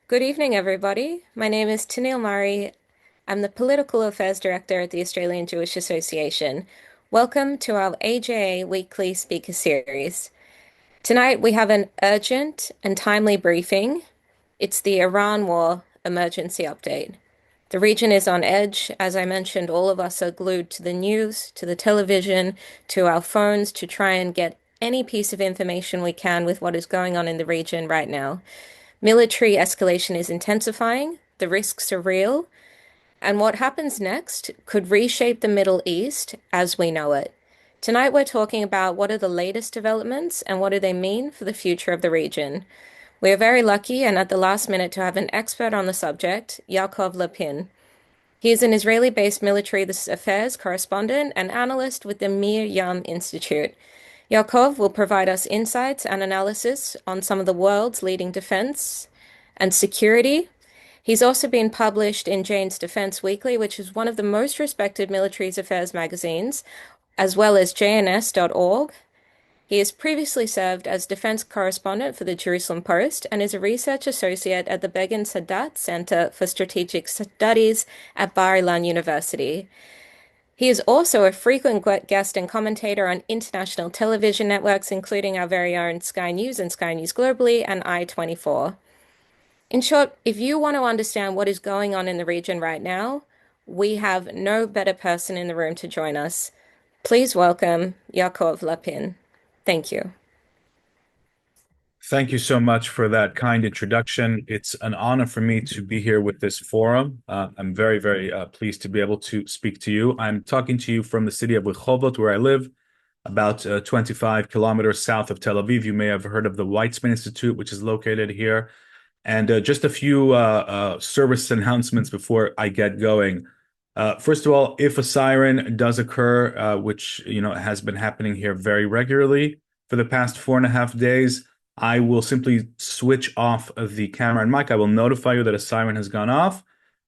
Good evening, everybody. My name is Tanil Mari. I'm the Political Affairs Director at the Australian Jewish Association. Welcome to our AJA Weekly Speaker Series. Tonight we have an urgent and timely briefing. It's the Iran War Emergency Update. The region is on edge. As I mentioned, all of us are glued to the news, to the television, to our phones to try and get any piece of information we can with what is going on in the region right now. Military escalation is intensifying, the risks are real, and what happens next could reshape the Middle East as we know it. Tonight, we're talking about what are the latest developments and what do they mean for the future of the region. We are very lucky and at the last minute to have an expert on the subject, Yaakov Lappin. He is an Israeli-based military affairs correspondent and analyst with the MirYam Institute. Yaakov will provide us insights and analysis on some of the world's leading defense and security. He's also been published in Jane's Defense Weekly, which is one of the most respected military affairs magazines, as well as jns.org. He has previously served as defense correspondent for the Jerusalem Post and is a research associate at the Begin Sadat Center for Strategic Studies at Bar-Ilan University. He is also a frequent guest and commentator on international television networks, including our very own Sky News and Sky News Globally and I-24. In short, if you want to understand what is going on in the region right now, we have no better person in the room to join us. Please welcome Yaakov Lappin. Thank you. Thank you so much for that kind introduction. It's an honor for me to be here with this forum. I'm very, very pleased to be able to speak to you. I'm talking to you from the city of Rehovot, where I live, about 25 kilometers south of Tel Aviv. You may have heard of the Widening Institute, which is located here. And just a few service announcements before I get going. First of all, if a siren does occur, which has been happening here very regularly for the past 4.5 days, I will simply switch off of the camera and mic. I will notify you that a siren has gone off,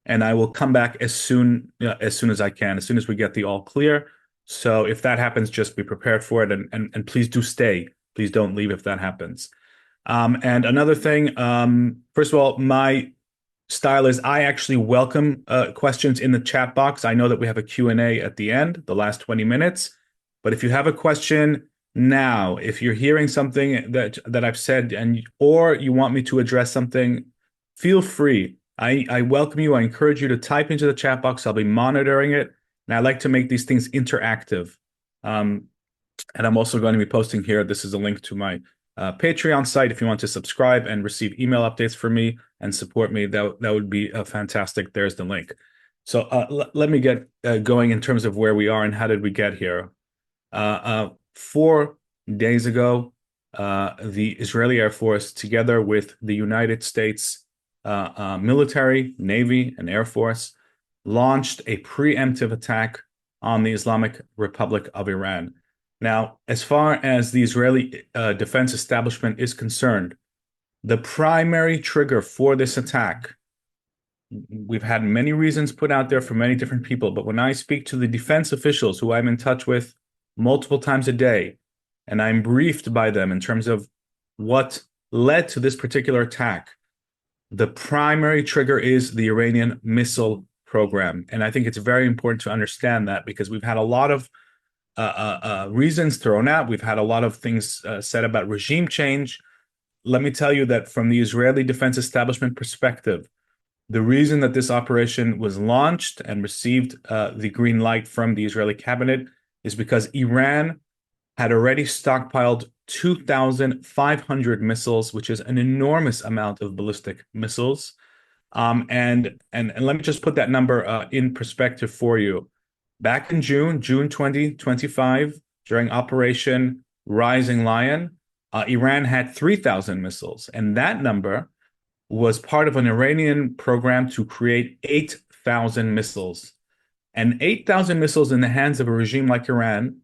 and I will come back as soon as I can, as soon as we get the all clear. So if that happens, just be prepared for it, and please do stay. Please don't leave if that happens. And another thing, first of all, my style is I actually welcome questions in the chat box. I know that we have a Q&A at the end, the last 20 minutes. But if you have a question now, if you're hearing something that I've said or you want me to address something, feel free. I welcome you. I encourage you to type into the chat box. I'll be monitoring it. And I like to make these things interactive. And I'm also going to be posting here. This is a link to my Patreon site if you want to subscribe and receive email updates from me and support me. That would be fantastic. There's the link. So let me get going in terms of where we are and how did we get here. 4 days ago, the Israeli Air Force, together with the United States military, Navy, and Air Force, launched a preemptive attack on the Islamic Republic of Iran. Now, as far as the Israeli defense establishment is concerned, the primary trigger for this attack, we've had many reasons put out there for many different people, but when I speak to the defense officials who I'm in touch with multiple times a day, and I'm briefed by them in terms of what led to this particular attack, the primary trigger is the Iranian missile program. And I think it's very important to understand that because we've had a lot of reasons thrown out. We've had a lot of things said about regime change. Let me tell you that from the Israeli defense establishment perspective, the reason that this operation was launched and received the green light from the Israeli cabinet is because Iran had already stockpiled 2,500 missiles, which is an enormous amount of ballistic missiles. And let me just put that number in perspective for you. Back in June 2025, during Operation Rising Lion, Iran had 3,000 missiles, and that number was part of an Iranian program to create 8,000 missiles. And 8,000 missiles in the hands of a regime like Iran,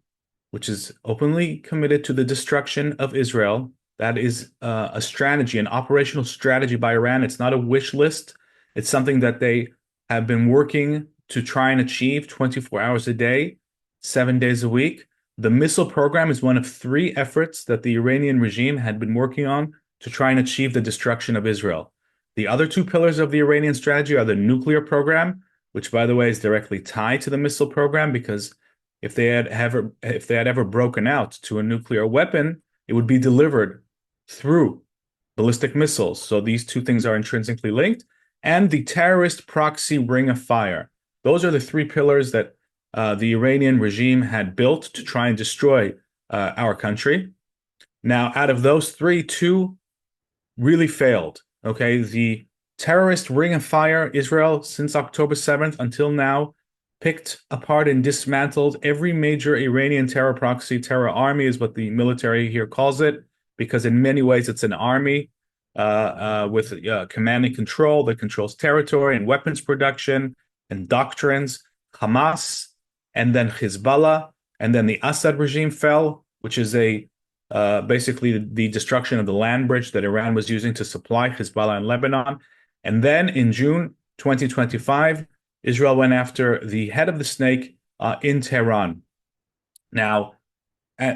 which is openly committed to the destruction of Israel, that is a strategy, an operational strategy by Iran. It's not a wish list. It's something that they have been working to try and achieve 24 hours a day, 7 days a week. The missile program is one of 3 efforts that the Iranian regime had been working on to try and achieve the destruction of Israel. The other two pillars of the Iranian strategy are the nuclear program, which, by the way, is directly tied to the missile program, because if they had ever broken out to a nuclear weapon, it would be delivered through ballistic missiles. So these two things are intrinsically linked. And the terrorist proxy ring of fire. Those are the three pillars that the Iranian regime had built to try and destroy our country. Now, out of those three, two really failed. Okay, the terrorist ring of fire, Israel, since October 7th until now, picked apart and dismantled every major Iranian terror proxy. Terror army is what the military here calls it, because in many ways it's an army with command and control that controls territory and weapons production and doctrines. Hamas, and then Hezbollah, and then the Assad regime fell, which is basically the destruction of the land bridge that Iran was using to supply Hezbollah in Lebanon. And then in June 2025, Israel went after the head of the snake in Tehran. Now,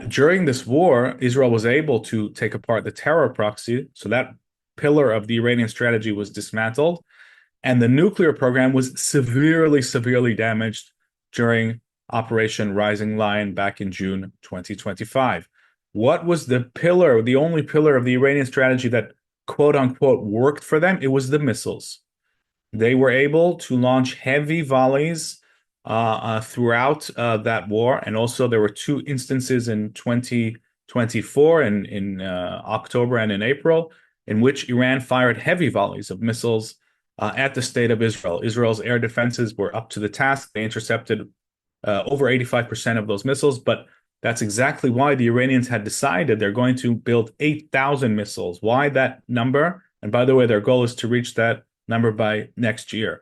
during this war, Israel was able to take apart the terror proxy, so that pillar of the Iranian strategy was dismantled, and the nuclear program was severely, severely damaged during Operation Rising Lion back in June 2025. What was the pillar, the only pillar of the Iranian strategy that quote unquote worked for them? It was the missiles. They were able to launch heavy volleys throughout that war. And also there were two instances in 2024 in October and in April in which Iran fired heavy volleys of missiles at the state of Israel. Israel's air defenses were up to the task. They intercepted over 85% of those missiles, but that's exactly why the Iranians had decided they're going to build 8,000 missiles. Why that number? And by the way, their goal is to reach that number by next year.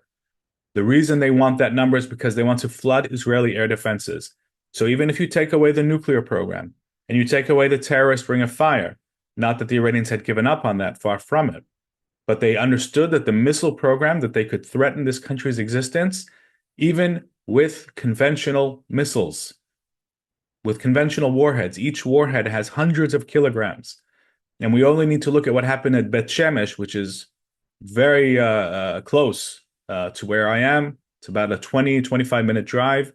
The reason they want that number is because they want to flood Israeli air defenses. So even if you take away the nuclear program and you take away the terrorist ring of fire, not that the Iranians had given up on that, far from it, but they understood that the missile program, that they could threaten this country's existence, even with conventional missiles, with conventional warheads. Each warhead has hundreds of kilograms. And we only need to look at what happened at Bet Shemesh, which is very close to where I am. It's about a 25-minute drive.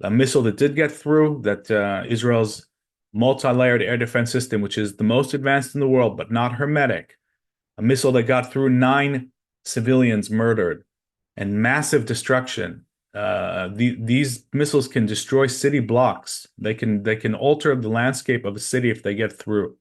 A missile that did get through, that Israel's multi-layered air defense system, which is the most advanced in the world, but not hermetic. A missile that got through 9 civilians murdered and massive destruction. These missiles can destroy city blocks. They can alter the landscape of a city if they get through.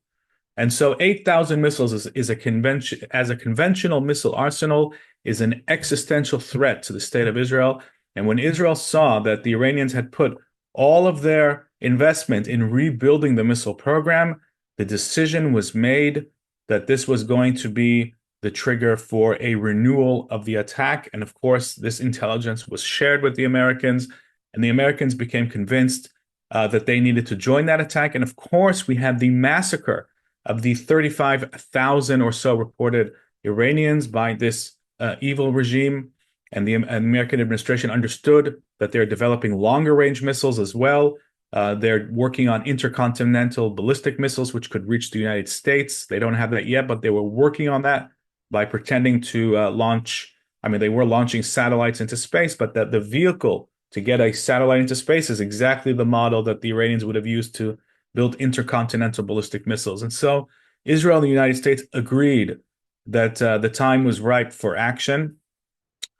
And so 8,000 missiles is a conventional missile arsenal is an existential threat to the state of Israel. And when Israel saw that the Iranians had put all of their investment in rebuilding the missile program, the decision was made that this was going to be the trigger for a renewal of the attack. And of course, this intelligence was shared with the Americans, and the Americans became convinced that they needed to join that attack. And of course, we had the massacre of the 35,000 or so reported Iranians by this evil regime. And the American administration understood that they're developing longer range missiles as well. They're working on intercontinental ballistic missiles, which could reach the United States. They don't have that yet, but they were working on that by pretending to launch. I mean, they were launching satellites into space, but the vehicle to get a satellite into space is exactly the model that the Iranians would have used to build intercontinental ballistic missiles. And so Israel and the United States agreed that the time was ripe for action.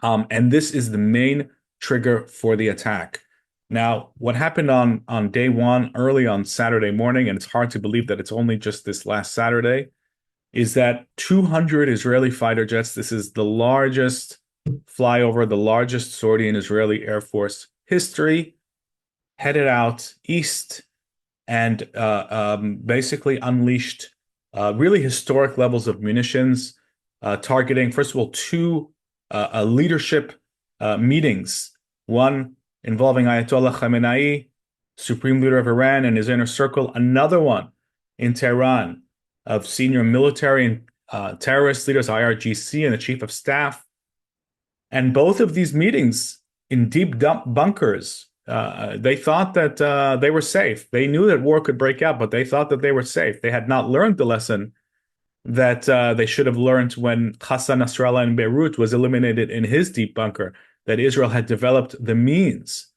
And this is the main trigger for the attack. Now, what happened on day one, early on Saturday morning, and it's hard to believe that it's only just this last Saturday, is that 200 Israeli fighter jets, this is the largest flyover, the largest sortie in Israeli Air Force history, headed out east and basically unleashed really historic levels of munitions, targeting, first of all, two leadership meetings, one involving Ayatollah Khamenei, supreme leader of Iran, and his inner circle, another one in Tehran of senior military and terrorist leaders, IRGC, and the chief of staff. And both of these meetings in deep bunkers, they thought that they were safe. They knew that war could break out, but they thought that they were safe. They had not learned the lesson that they should have learned when Hassan Nasrallah in Beirut was eliminated in his deep bunker, that Israel had developed the means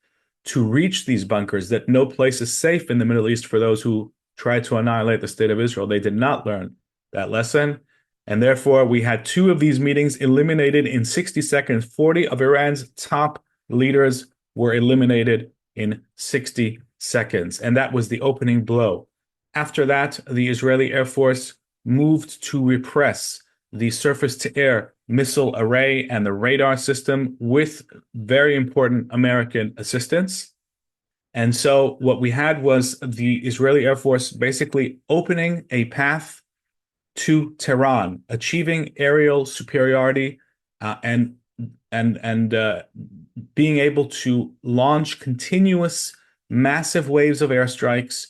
to reach these bunkers, that no place is safe in the Middle East for those who try to annihilate the state of Israel. They did not learn that lesson. And therefore, we had two of these meetings eliminated in 60 seconds. 40 of Iran's top leaders were eliminated in 60 seconds. And that was the opening blow. After that, the Israeli Air Force moved to repress the surface-to-air missile array and the radar system with very important American assistance. And so what we had was the Israeli Air Force basically opening a path to Tehran, achieving aerial superiority and being able to launch continuous massive waves of airstrikes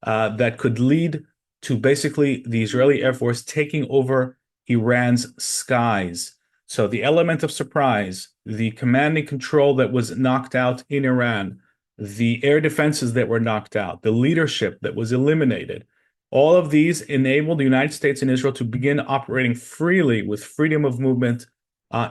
that could lead to basically the Israeli Air Force taking over Iran's skies. So the element of surprise, the command and control that was knocked out in Iran, the air defenses that were knocked out, the leadership that was eliminated, all of these enabled the United States and Israel to begin operating freely with freedom of movement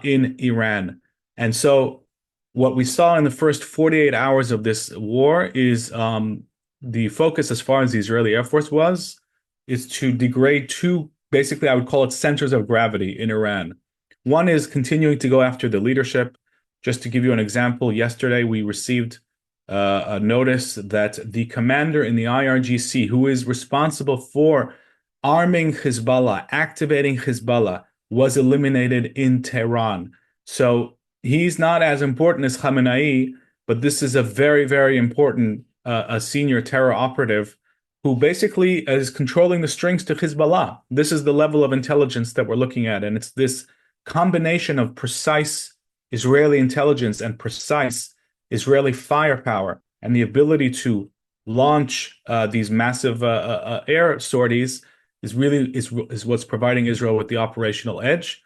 in Iran. And so what we saw in the first 48 hours of this war is the focus, as far as the Israeli Air Force was, is to degrade two, basically, I would call it centers of gravity in Iran. One is continuing to go after the leadership. Just to give you an example, yesterday we received a notice that the commander in the IRGC, who is responsible for arming Hezbollah, activating Hezbollah, was eliminated in Tehran. So he's not as important as Khamenei, but this is a very, very important a senior terror operative who basically is controlling the strings to Hezbollah. This is the level of intelligence that we're looking at, and it's this combination of precise Israeli intelligence and precise Israeli firepower and the ability to launch these massive air sorties is what's providing Israel with the operational edge.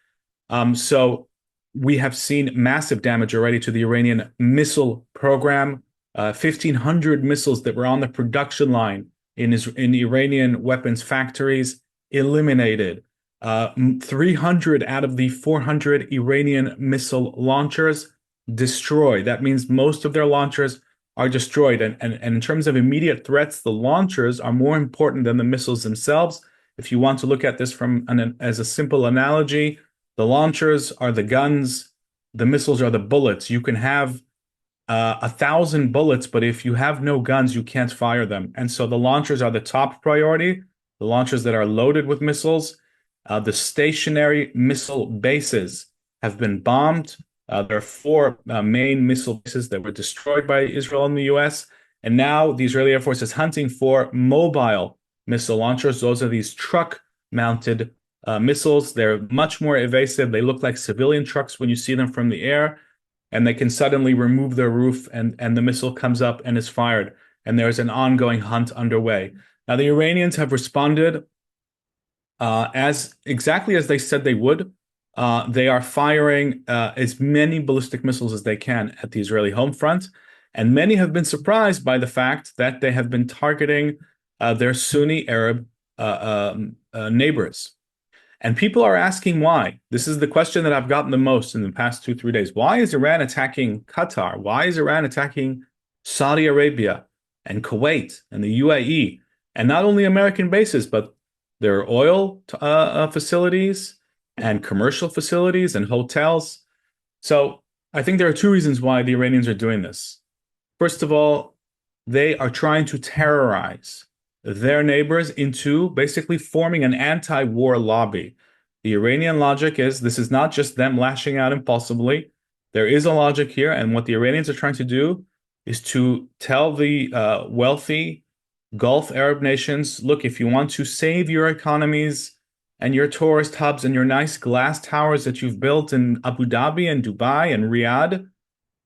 So we have seen massive damage already to the Iranian missile program. 1,500 missiles that were on the production line in Iranian weapons factories eliminated. 300 out of the 400 Iranian missile launchers destroyed. That means most of their launchers are destroyed. And in terms of immediate threats, the launchers are more important than the missiles themselves. If you want to look at this as a simple analogy, the launchers are the guns, the missiles are the bullets. You can have 1,000 bullets, but if you have no guns, you can't fire them. And so the launchers are the top priority, the launchers that are loaded with missiles. The stationary missile bases have been bombed. There are four main missile bases that were destroyed by Israel and the US. And now the Israeli Air Force is hunting for mobile missile launchers. Those are these truck-mounted missiles. They're much more evasive. They look like civilian trucks when you see them from the air. And they can suddenly remove their roof and the missile comes up and is fired. And there's an ongoing hunt underway. Now, the Iranians have responded exactly as they said they would. They are firing as many ballistic missiles as they can at the Israeli home front. And many have been surprised by the fact that they have been targeting their Sunni Arab neighbors. And people are asking why. This is the question that I've gotten the most in the past 2-3 days. Why is Iran attacking Qatar? Why is Iran attacking Saudi Arabia and Kuwait and the UAE? And not only American bases, but their oil facilities and commercial facilities and hotels. So I think there are two reasons why the Iranians are doing this. First of all, they are trying to terrorize their neighbors into basically forming an anti-war lobby. The Iranian logic is this is not just them lashing out impulsively. There is a logic here, and what the Iranians are trying to do is to tell the wealthy Gulf Arab nations, look, if you want to save your economies and your tourist hubs and your nice glass towers that you've built in Abu Dhabi and Dubai and Riyadh,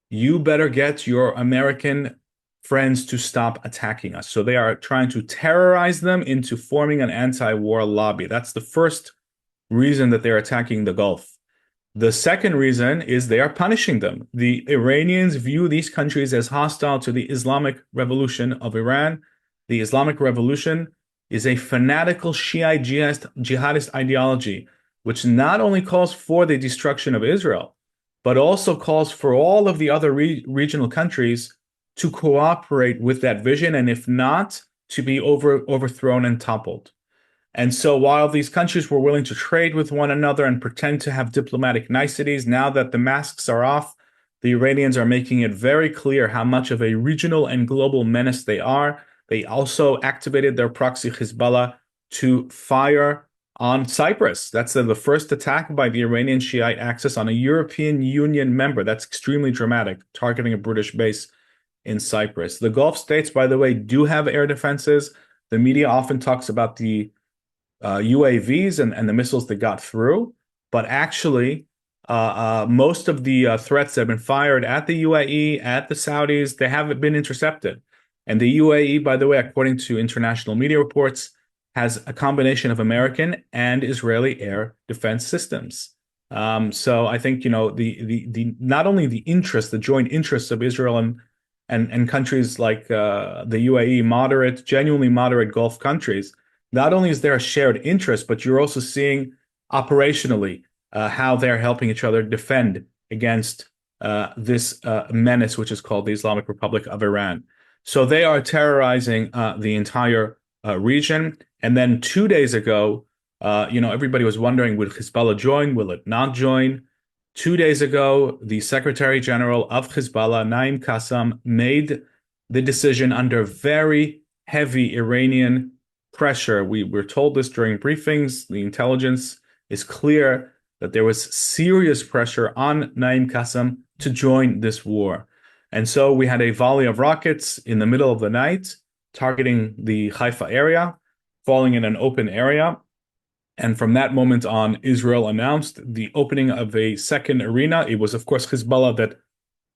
you better get your American friends to stop attacking us. So they are trying to terrorize them into forming an anti-war lobby. That's the first reason that they're attacking the Gulf. The second reason is they are punishing them. The Iranians view these countries as hostile to the Islamic Revolution of Iran. The Islamic Revolution is a fanatical Shiite jihadist ideology, which not only calls for the destruction of Israel, but also calls for all of the other regional countries to cooperate with that vision, and if not, to be overthrown and toppled. And so while these countries were willing to trade with one another and pretend to have diplomatic niceties, now that the masks are off, the Iranians are making it very clear how much of a regional and global menace they are. They also activated their proxy Hezbollah to fire on Cyprus. That's the first attack by the Iranian Shiite Axis on a European Union member. That's extremely dramatic, targeting a British base in Cyprus. The Gulf states, by the way, do have air defenses. The media often talks about the UAVs and the missiles that got through, but actually, most of the threats that have been fired at the UAE, at the Saudis, they haven't been intercepted. And the UAE, by the way, according to international media reports, has a combination of American and Israeli air defense systems. So I think, the not only the interest, the joint interests of Israel and countries like the UAE, genuinely moderate Gulf countries, not only is there a shared interest, but you're also seeing operationally how they're helping each other defend against this menace, which is called the Islamic Republic of Iran. So they are terrorizing the entire region. And then 2 days ago, everybody was wondering, will Hezbollah join? Will it not join? 2 days ago, the Secretary General of Hezbollah, Naim Qassem, made the decision under very heavy Iranian pressure. We were told this during briefings. The intelligence is clear that there was serious pressure on Naim Qassem to join this war. And so we had a volley of rockets in the middle of the night targeting the Haifa area, falling in an open area. And from that moment on, Israel announced the opening of a second arena. It was, of course, Hezbollah that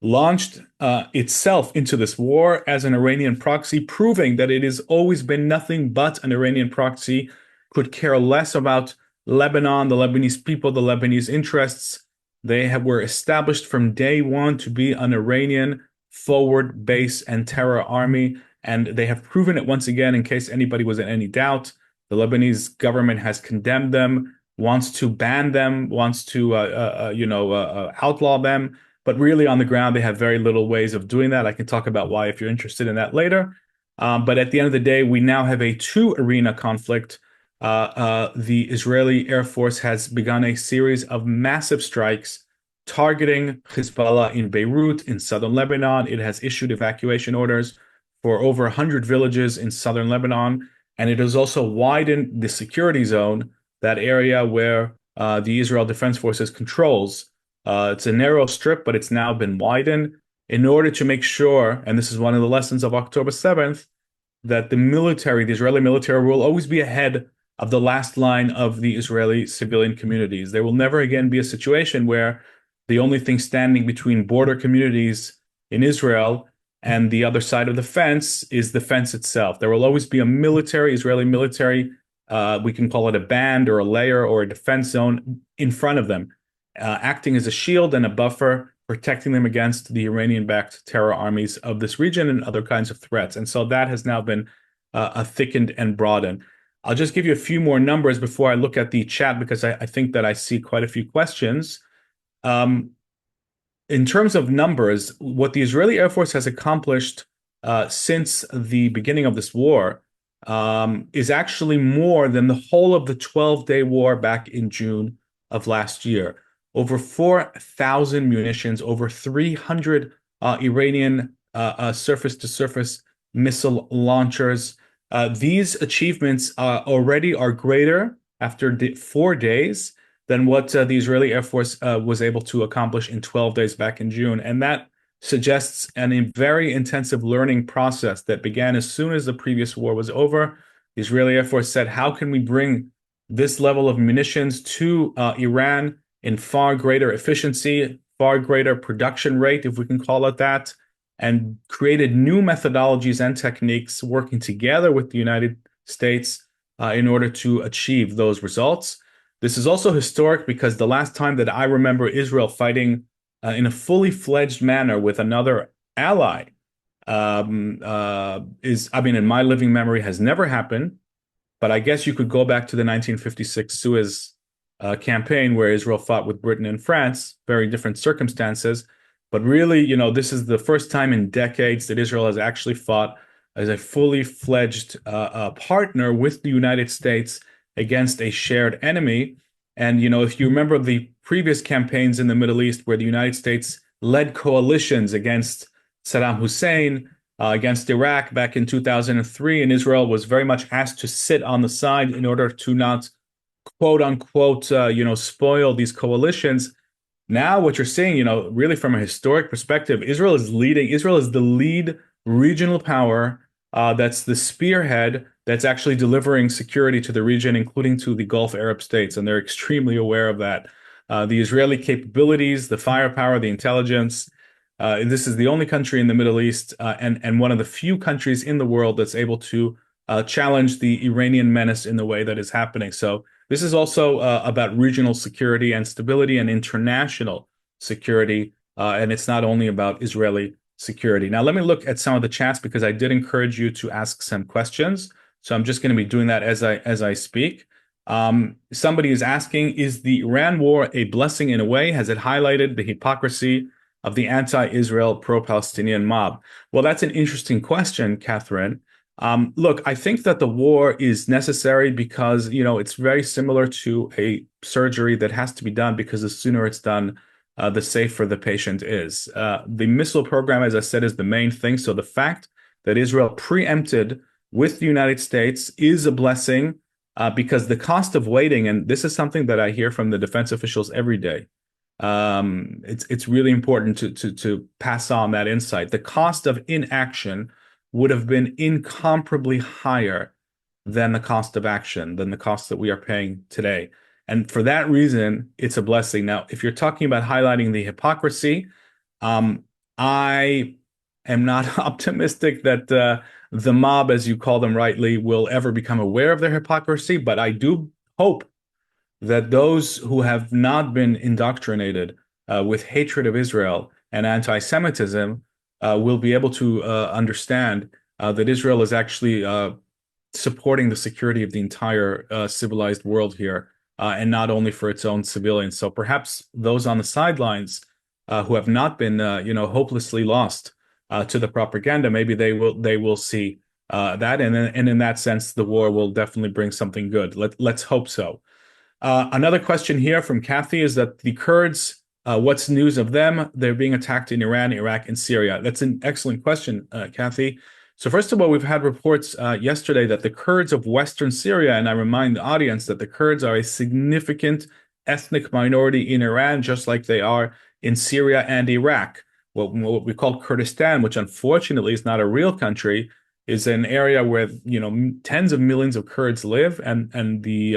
launched itself into this war as an Iranian proxy, proving that it has always been nothing but an Iranian proxy, could care less about Lebanon, the Lebanese people, the Lebanese interests. They were established from day one to be an Iranian forward base and terror army, and they have proven it once again. In case anybody was in any doubt, the Lebanese government has condemned them, wants to ban them, wants to outlaw them. But really, on the ground, they have very little ways of doing that. I can talk about why if you're interested in that later. But at the end of the day, we now have a two-arena conflict. The Israeli Air Force has begun a series of massive strikes targeting Hezbollah in Beirut, in southern Lebanon. It has issued evacuation orders for over 100 villages in southern Lebanon. And it has also widened the security zone, that area where the Israel Defense Forces controls. It's a narrow strip, but it's now been widened in order to make sure, and this is one of the lessons of October 7th, that the Israeli military will always be ahead of the last line of the Israeli civilian communities. There will never again be a situation where the only thing standing between border communities in Israel and the other side of the fence is the fence itself. There will always be a Israeli military, we can call it a band or a layer or a defense zone in front of them, acting as a shield and a buffer, protecting them against the Iranian-backed terror armies of this region and other kinds of threats. And so that has now been thickened and broadened. I'll just give you a few more numbers before I look at the chat, because I think that I see quite a few questions. In terms of numbers, what the Israeli Air Force has accomplished since the beginning of this war is actually more than the whole of the 12-day war back in June of last year. Over 4,000 munitions, over 300 Iranian surface-to-surface missile launchers. These achievements already are greater after 4 days than what the Israeli Air Force was able to accomplish in 12 days back in June. And that suggests a very intensive learning process that began as soon as the previous war was over. The Israeli Air Force said, how can we bring this level of munitions to Iran in far greater efficiency, far greater production rate, if we can call it that, and created new methodologies and techniques working together with the United States in order to achieve those results. This is also historic because the last time that I remember Israel fighting in a fully fledged manner with another ally in my living memory has never happened. But I guess you could go back to the 1956 Suez campaign where Israel fought with Britain and France, very different circumstances. But really, this is the first time in decades that Israel has actually fought as a fully fledged partner with the United States against a shared enemy. And, if you remember the previous campaigns in the Middle East where the United States led coalitions against Saddam Hussein, against Iraq back in 2003, and Israel was very much asked to sit on the side in order to not, quote unquote, spoil these coalitions. Now, what you're seeing, really from a historic perspective, Israel is leading. Israel is the lead regional power. That's the spearhead that's actually delivering security to the region, including to the Gulf Arab states, and they're extremely aware of that. The Israeli capabilities, the firepower, the intelligence. This is the only country in the Middle East and one of the few countries in the world that's able to challenge the Iranian menace in the way that is happening. So this is also about regional security and stability and international security, and it's not only about Israeli security. Now, let me look at some of the chats because I did encourage you to ask some questions. So I'm just going to be doing that as I speak. Somebody is asking, is the Iran war a blessing in a way? Has it highlighted the hypocrisy of the anti-Israel pro-Palestinian mob? Well, that's an interesting question, Catherine. Look, I think that the war is necessary because, it's very similar to a surgery that has to be done because the sooner it's done, the safer the patient is. The missile program, as I said, is the main thing. So the fact that Israel preempted with the United States is a blessing because the cost of waiting, and this is something that I hear from the defense officials every day, it's really important to pass on that insight. The cost of inaction would have been incomparably higher than the cost of action, than the cost that we are paying today. And for that reason, it's a blessing. Now, if you're talking about highlighting the hypocrisy, I am not optimistic that the mob, as you call them rightly, will ever become aware of their hypocrisy, but I do hope that those who have not been indoctrinated with hatred of Israel and anti-Semitism will be able to understand that Israel is actually supporting the security of the entire civilized world here, and not only for its own civilians. So perhaps those on the sidelines who have not been, hopelessly lost to the propaganda, maybe they will see that, and in that sense, the war will definitely bring something good. Let's hope so. Another question here from Kathy is that the Kurds, what's news of them? They're being attacked in Iran, Iraq, and Syria. That's an excellent question, Kathy. So first of all, we've had reports yesterday that the Kurds of Western Syria, and I remind the audience that the Kurds are a significant ethnic minority in Iran, just like they are in Syria and Iraq. What we call Kurdistan, which unfortunately is not a real country, is an area where tens of millions of Kurds live, and the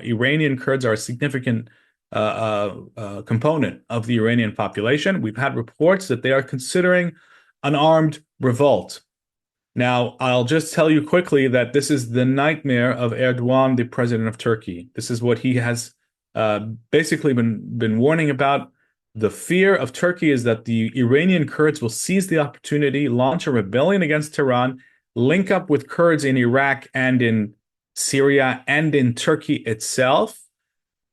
Iranian Kurds are a significant component of the Iranian population. We've had reports that they are considering an armed revolt. Now, I'll just tell you quickly that this is the nightmare of Erdogan, the president of Turkey. This is what he has basically been warning about. The fear of Turkey is that the Iranian Kurds will seize the opportunity, launch a rebellion against Tehran, link up with Kurds in Iraq and in Syria and in Turkey itself,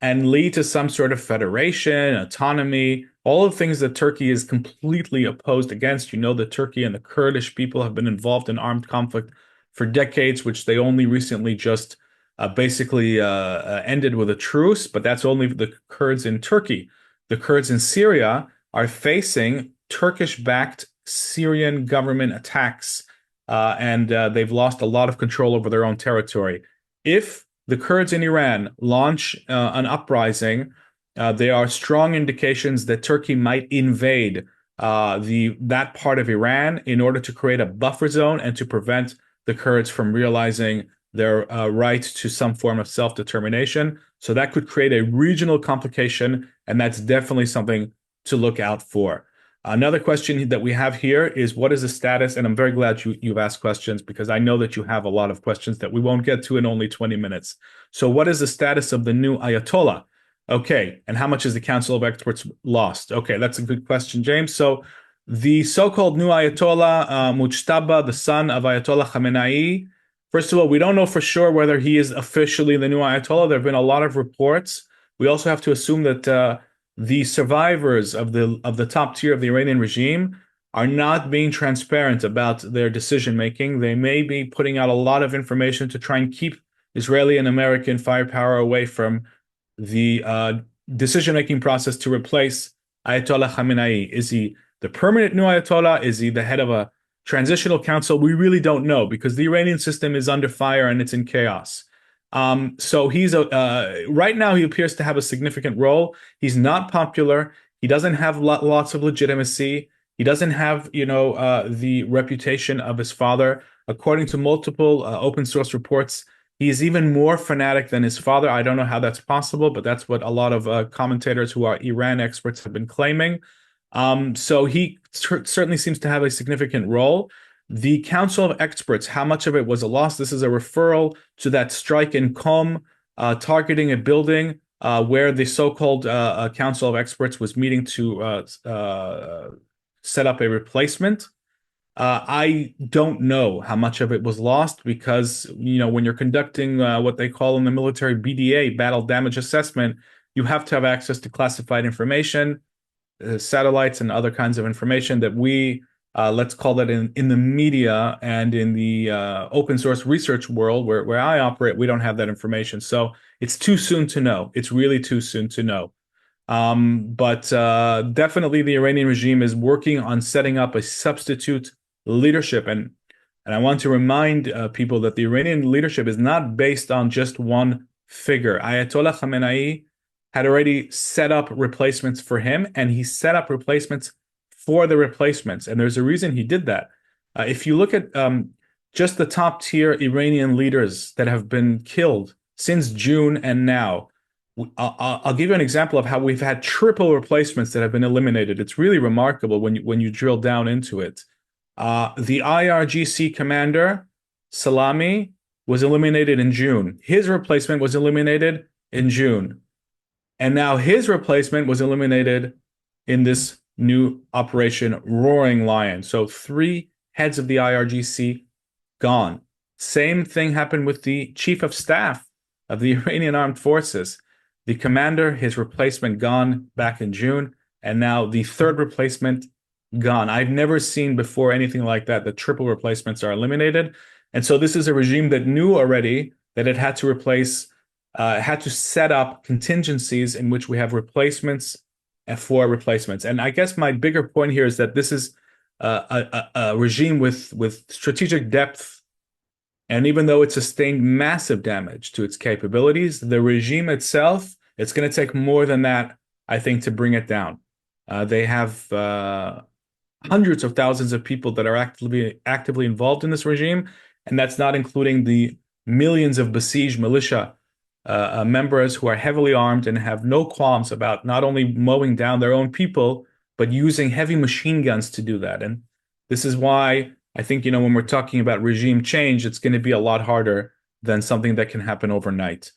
and lead to some sort of federation, autonomy, all the things that Turkey is completely opposed against. You know that Turkey and the Kurdish people have been involved in armed conflict for decades, which they only recently just basically ended with a truce, but that's only the Kurds in Turkey. The Kurds in Syria are facing Turkish-backed Syrian government attacks, and they've lost a lot of control over their own territory. If the Kurds in Iran launch an uprising, there are strong indications that Turkey might invade that part of Iran in order to create a buffer zone and to prevent the Kurds from realizing their right to some form of self-determination. So that could create a regional complication, and that's definitely something to look out for. Another question that we have here is, what is the status? And I'm very glad you've asked questions because I know that you have a lot of questions that we won't get to in only 20 minutes. So what is the status of the new Ayatollah? Okay, and how much has the Council of Experts lost? Okay, that's a good question, James. So the so-called new Ayatollah, Mujtaba, the son of Ayatollah Khamenei, First of all, we don't know for sure whether he is officially the new Ayatollah. There have been a lot of reports. We also have to assume that the survivors of the top tier of the Iranian regime are not being transparent about their decision making. They may be putting out a lot of information to try and keep Israeli and American firepower away from the decision-making process to replace Ayatollah Khamenei. Is he the permanent new Ayatollah? Is he the head of a transitional council? We really don't know because the Iranian system is under fire and it's in chaos. So he's right now he appears to have a significant role. He's not popular. He doesn't have lots of legitimacy. He doesn't have, the reputation of his father. According to multiple open source reports, he is even more fanatic than his father. I don't know how that's possible, but that's what a lot of commentators who are Iran experts have been claiming. So he certainly seems to have a significant role. The Council of Experts, how much of it was a loss? This is a referral to that strike in Qom, targeting a building where the so-called Council of Experts was meeting to set up a replacement. I don't know how much of it was lost because, when you're conducting what they call in the military BDA, battle damage assessment, you have to have access to classified information, satellites and other kinds of information that we, let's call that in the media and in the open source research world where I operate, we don't have that information. So it's too soon to know. It's really too soon to know. But definitely the Iranian regime is working on setting up a substitute leadership. And I want to remind people that the Iranian leadership is not based on just one figure. Ayatollah Khamenei had already set up replacements for him, and he set up replacements for the replacements. And there's a reason he did that. If you look at just the top tier Iranian leaders that have been killed since June and now, I'll give you an example of how we've had triple replacements that have been eliminated. It's really remarkable when you drill down into it. The IRGC commander, Salami, was eliminated in June. His replacement was eliminated in June. And now his replacement was eliminated in this new operation, Roaring Lion. So 3 heads of the IRGC gone. Same thing happened with the chief of staff of the Iranian armed forces. The commander, his replacement gone back in June, and now the third replacement gone. I've never seen before anything like that. The triple replacements are eliminated. And so this is a regime that knew already that it had to had to set up contingencies in which we have replacements for replacements. And I guess my bigger point here is that this is a regime with strategic depth. And even though it sustained massive damage to its capabilities, the regime itself, it's going to take more than that, I think, to bring it down. They have hundreds of thousands of people that are actively involved in this regime, and that's not including the millions of besieged militia members who are heavily armed and have no qualms about not only mowing down their own people, but using heavy machine guns to do that. And this is why I think, when we're talking about regime change, it's going to be a lot harder than something that can happen overnight.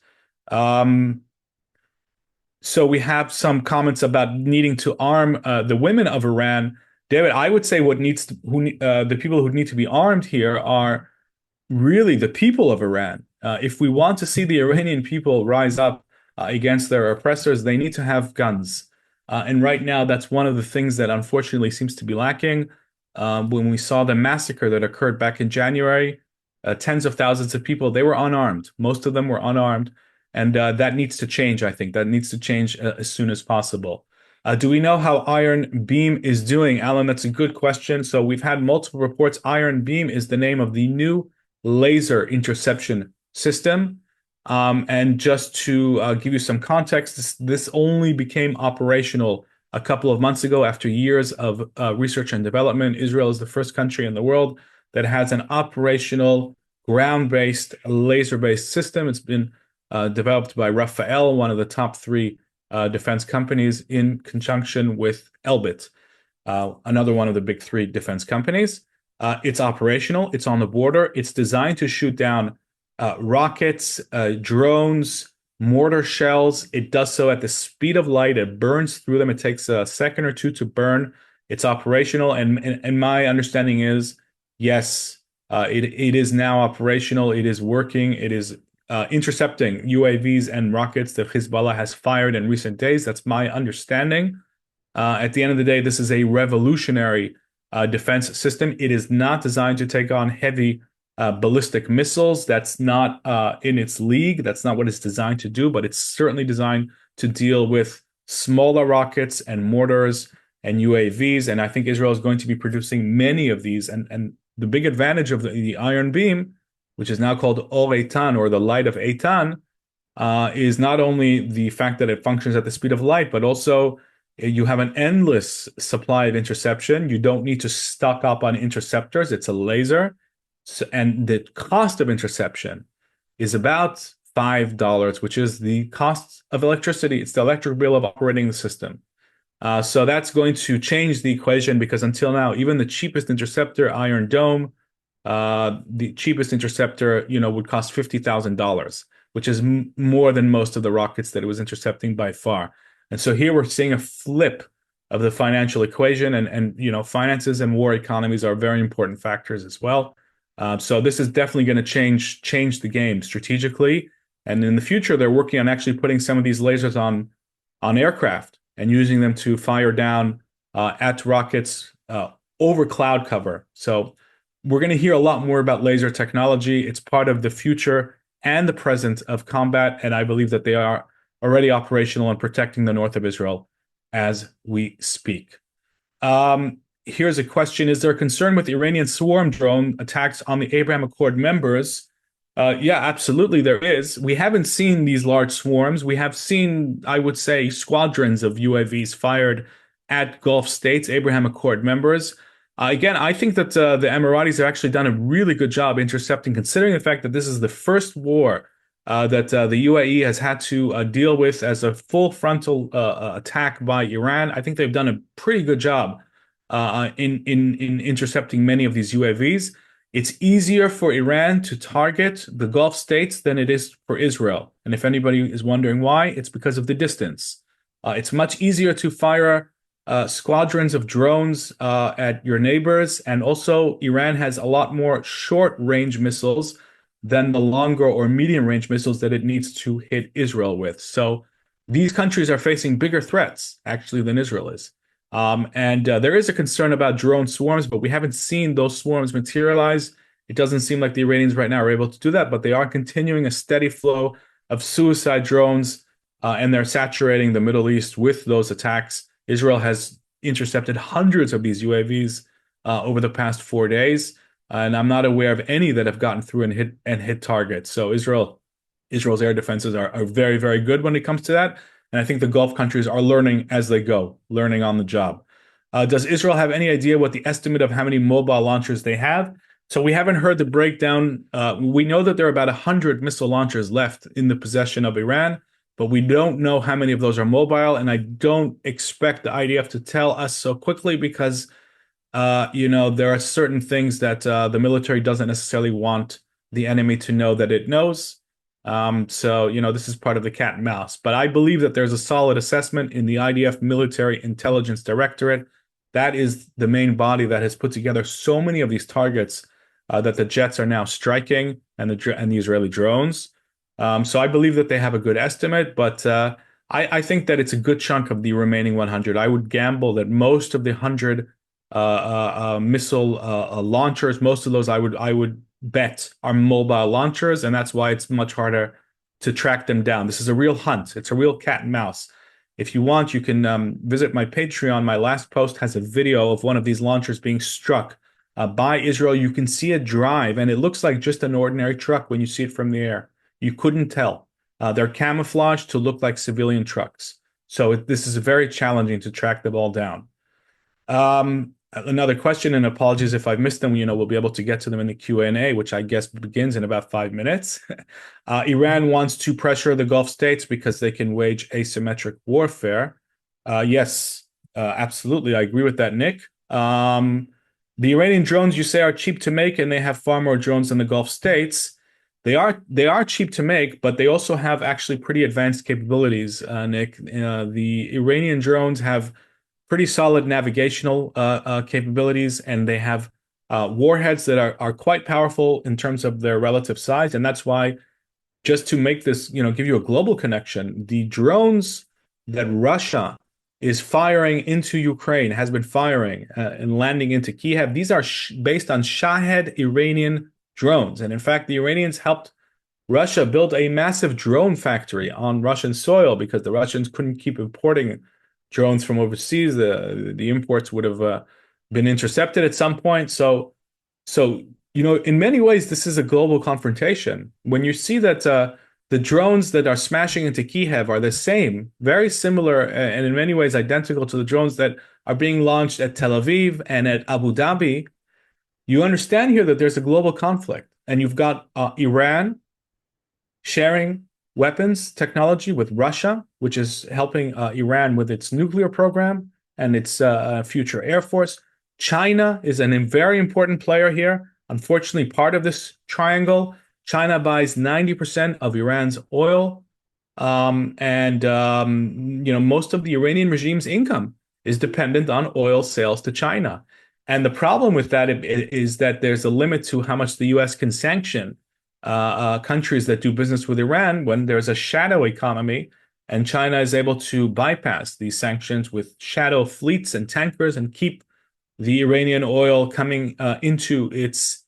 So we have some comments about needing to arm the women of Iran. David, I would say the people who need to be armed here are really the people of Iran. If we want to see the Iranian people rise up against their oppressors, they need to have guns. And right now, that's one of the things that unfortunately seems to be lacking. When we saw the massacre that occurred back in January, tens of thousands of people, they were unarmed. Most of them were unarmed. And that needs to change, I think. That needs to change as soon as possible. Do we know how Iron Beam is doing? Alan, that's a good question. So we've had multiple reports. Iron Beam is the name of the new laser interception system. And just to give you some context, this only became operational a couple of months ago after years of research and development. Israel is the first country in the world that has an operational ground-based laser-based system. It's been developed by Rafael, one of the top 3 defense companies, in conjunction with Elbit, another one of the big 3 defense companies. It's operational. It's on the border. It's designed to shoot down rockets, drones, mortar shells. It does so at the speed of light. It burns through them. It takes a second or two to burn. It's operational. And my understanding is, yes, It is now operational. It is working. It is intercepting UAVs and rockets that Hezbollah has fired in recent days. That's my understanding. At the end of the day, this is a revolutionary defense system. It is not designed to take on heavy ballistic missiles. That's not in its league. That's not what it's designed to do, but it's certainly designed to deal with smaller rockets and mortars and UAVs. And I think Israel is going to be producing many of these. And the big advantage of the Iron Beam, which is now called Or Eitan, or the light of Eitan, is not only the fact that it functions at the speed of light, but also you have an endless supply of interception. You don't need to stock up on interceptors. It's a laser. So, and the cost of interception is about $5, which is the cost of electricity. It's the electric bill of operating the system. So that's going to change the equation, because until now, even the cheapest interceptor, Iron Dome, the cheapest interceptor, would cost $50,000, which is more than most of the rockets that it was intercepting by far. And so here we're seeing a flip of the financial equation, and finances and war economies are very important factors as well. So this is definitely going to change the game strategically. And in the future, they're working on actually putting some of these lasers on aircraft and using them to fire down at rockets over cloud cover. So we're going to hear a lot more about laser technology. It's part of the future and the present of combat, and I believe that they are already operational and protecting the north of Israel as we speak. Here's a question. Is there a concern with Iranian swarm drone attacks on the Abraham Accord members? Yeah, absolutely there is. We haven't seen these large swarms. We have seen, I would say, squadrons of UAVs fired at Gulf states, Abraham Accord members. Again, I think that the Emiratis have actually done a really good job intercepting, considering the fact that this is the first war that the UAE has had to deal with as a full frontal attack by Iran. I think they've done a pretty good job in intercepting many of these UAVs. It's easier for Iran to target the Gulf states than it is for Israel. And if anybody is wondering why, it's because of the distance. It's much easier to fire squadrons of drones at your neighbors. And also, Iran has a lot more short-range missiles than the longer or medium-range missiles that it needs to hit Israel with. So these countries are facing bigger threats, actually, than Israel is. And there is a concern about drone swarms, but we haven't seen those swarms materialize. It doesn't seem like the Iranians right now are able to do that, but they are continuing a steady flow of suicide drones, and they're saturating the Middle East with those attacks. Israel has intercepted hundreds of these UAVs over the past 4 days, and I'm not aware of any that have gotten through and hit targets. So Israel's air defenses are very, very good when it comes to that. And I think the Gulf countries are learning as they go, learning on the job. Does Israel have any idea what the estimate of how many mobile launchers they have? So we haven't heard the breakdown. We know that there are about 100 missile launchers left in the possession of Iran, but we don't know how many of those are mobile. And I don't expect the IDF to tell us so quickly, because there are certain things that the military doesn't necessarily want the enemy to know that it knows. So this is part of the cat and mouse. But I believe that there's a solid assessment in the IDF Military Intelligence Directorate. That is the main body that has put together so many of these targets that the jets are now striking, and the Israeli drones. So I believe that they have a good estimate, but I think that it's a good chunk of the remaining 100. I would gamble that most of the 100 missile launchers, most of those I would bet are mobile launchers, and that's why it's much harder to track them down. This is a real hunt. It's a real cat and mouse. If you want, you can visit my Patreon. My last post has a video of one of these launchers being struck by Israel. You can see it drive, and it looks like just an ordinary truck when you see it from the air. You couldn't tell. They're camouflaged to look like civilian trucks. So this is very challenging to track them all down. Another question, and apologies if I've missed them, we'll be able to get to them in the Q&A, which I guess begins in about 5 minutes. Iran wants to pressure the Gulf states because they can wage asymmetric warfare. Yes, absolutely. I agree with that, Nick. The Iranian drones, you say, are cheap to make, and they have far more drones than the Gulf states. They are cheap to make, but they also have actually pretty advanced capabilities, Nick. The Iranian drones have pretty solid navigational capabilities, and they have warheads that are quite powerful in terms of their relative size. And that's why, just to make this, give you a global connection, the drones that Russia is firing into Ukraine, has been firing and landing into Kiev, these are based on Shahed Iranian drones. And in fact, the Iranians helped Russia build a massive drone factory on Russian soil because the Russians couldn't keep importing drones from overseas. The imports would have been intercepted at some point. So in many ways, this is a global confrontation. When you see that the drones that are smashing into Kiev are the same, very similar, and in many ways identical to the drones that are being launched at Tel Aviv and at Abu Dhabi, you understand here that there's a global conflict. And you've got Iran sharing weapons technology with Russia, which is helping Iran with its nuclear program and its future air force. China is a very important player here. Unfortunately, part of this triangle, China buys 90% of Iran's oil. Most of the Iranian regime's income is dependent on oil sales to China. And the problem with that is that there's a limit to how much the US can sanction countries that do business with Iran when there's a shadow economy, and China is able to bypass these sanctions with shadow fleets and tankers and keep the Iranian oil coming into its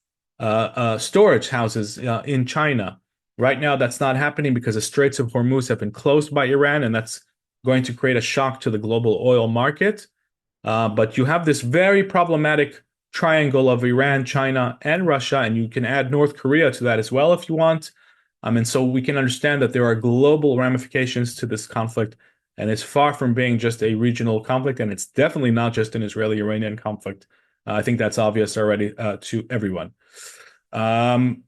storage houses in China. Right now, that's not happening because the Straits of Hormuz have been closed by Iran, and that's going to create a shock to the global oil market. But you have this very problematic triangle of Iran, China, and Russia, and you can add North Korea to that as well if you want. And so we can understand that there are global ramifications to this conflict, and it's far from being just a regional conflict, and it's definitely not just an Israeli-Iranian conflict. I think that's obvious already to everyone. Should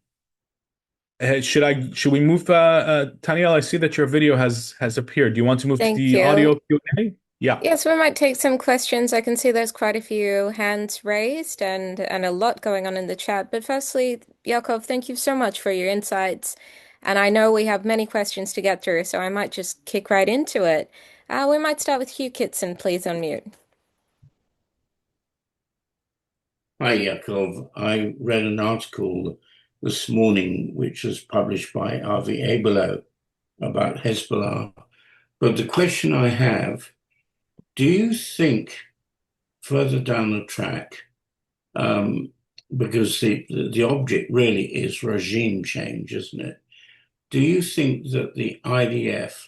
we move, Taniel? I see that your video has appeared. Do you want to move to Thank the you. audio Q&A? Yeah. Yes, we might take some questions. I can see there's quite a few hands raised and a lot going on in the chat. But firstly, Yaakov, thank you so much for your insights. And I know we have many questions to get through, so I might just kick right into it. We might start with Hugh Kitson. Please unmute. Hi, Yaakov. I read an article this morning which was published by Avi Abelo about Hezbollah. But the question I have, do you think further down the track, because the object really is regime change, isn't it? Do you think that the IDF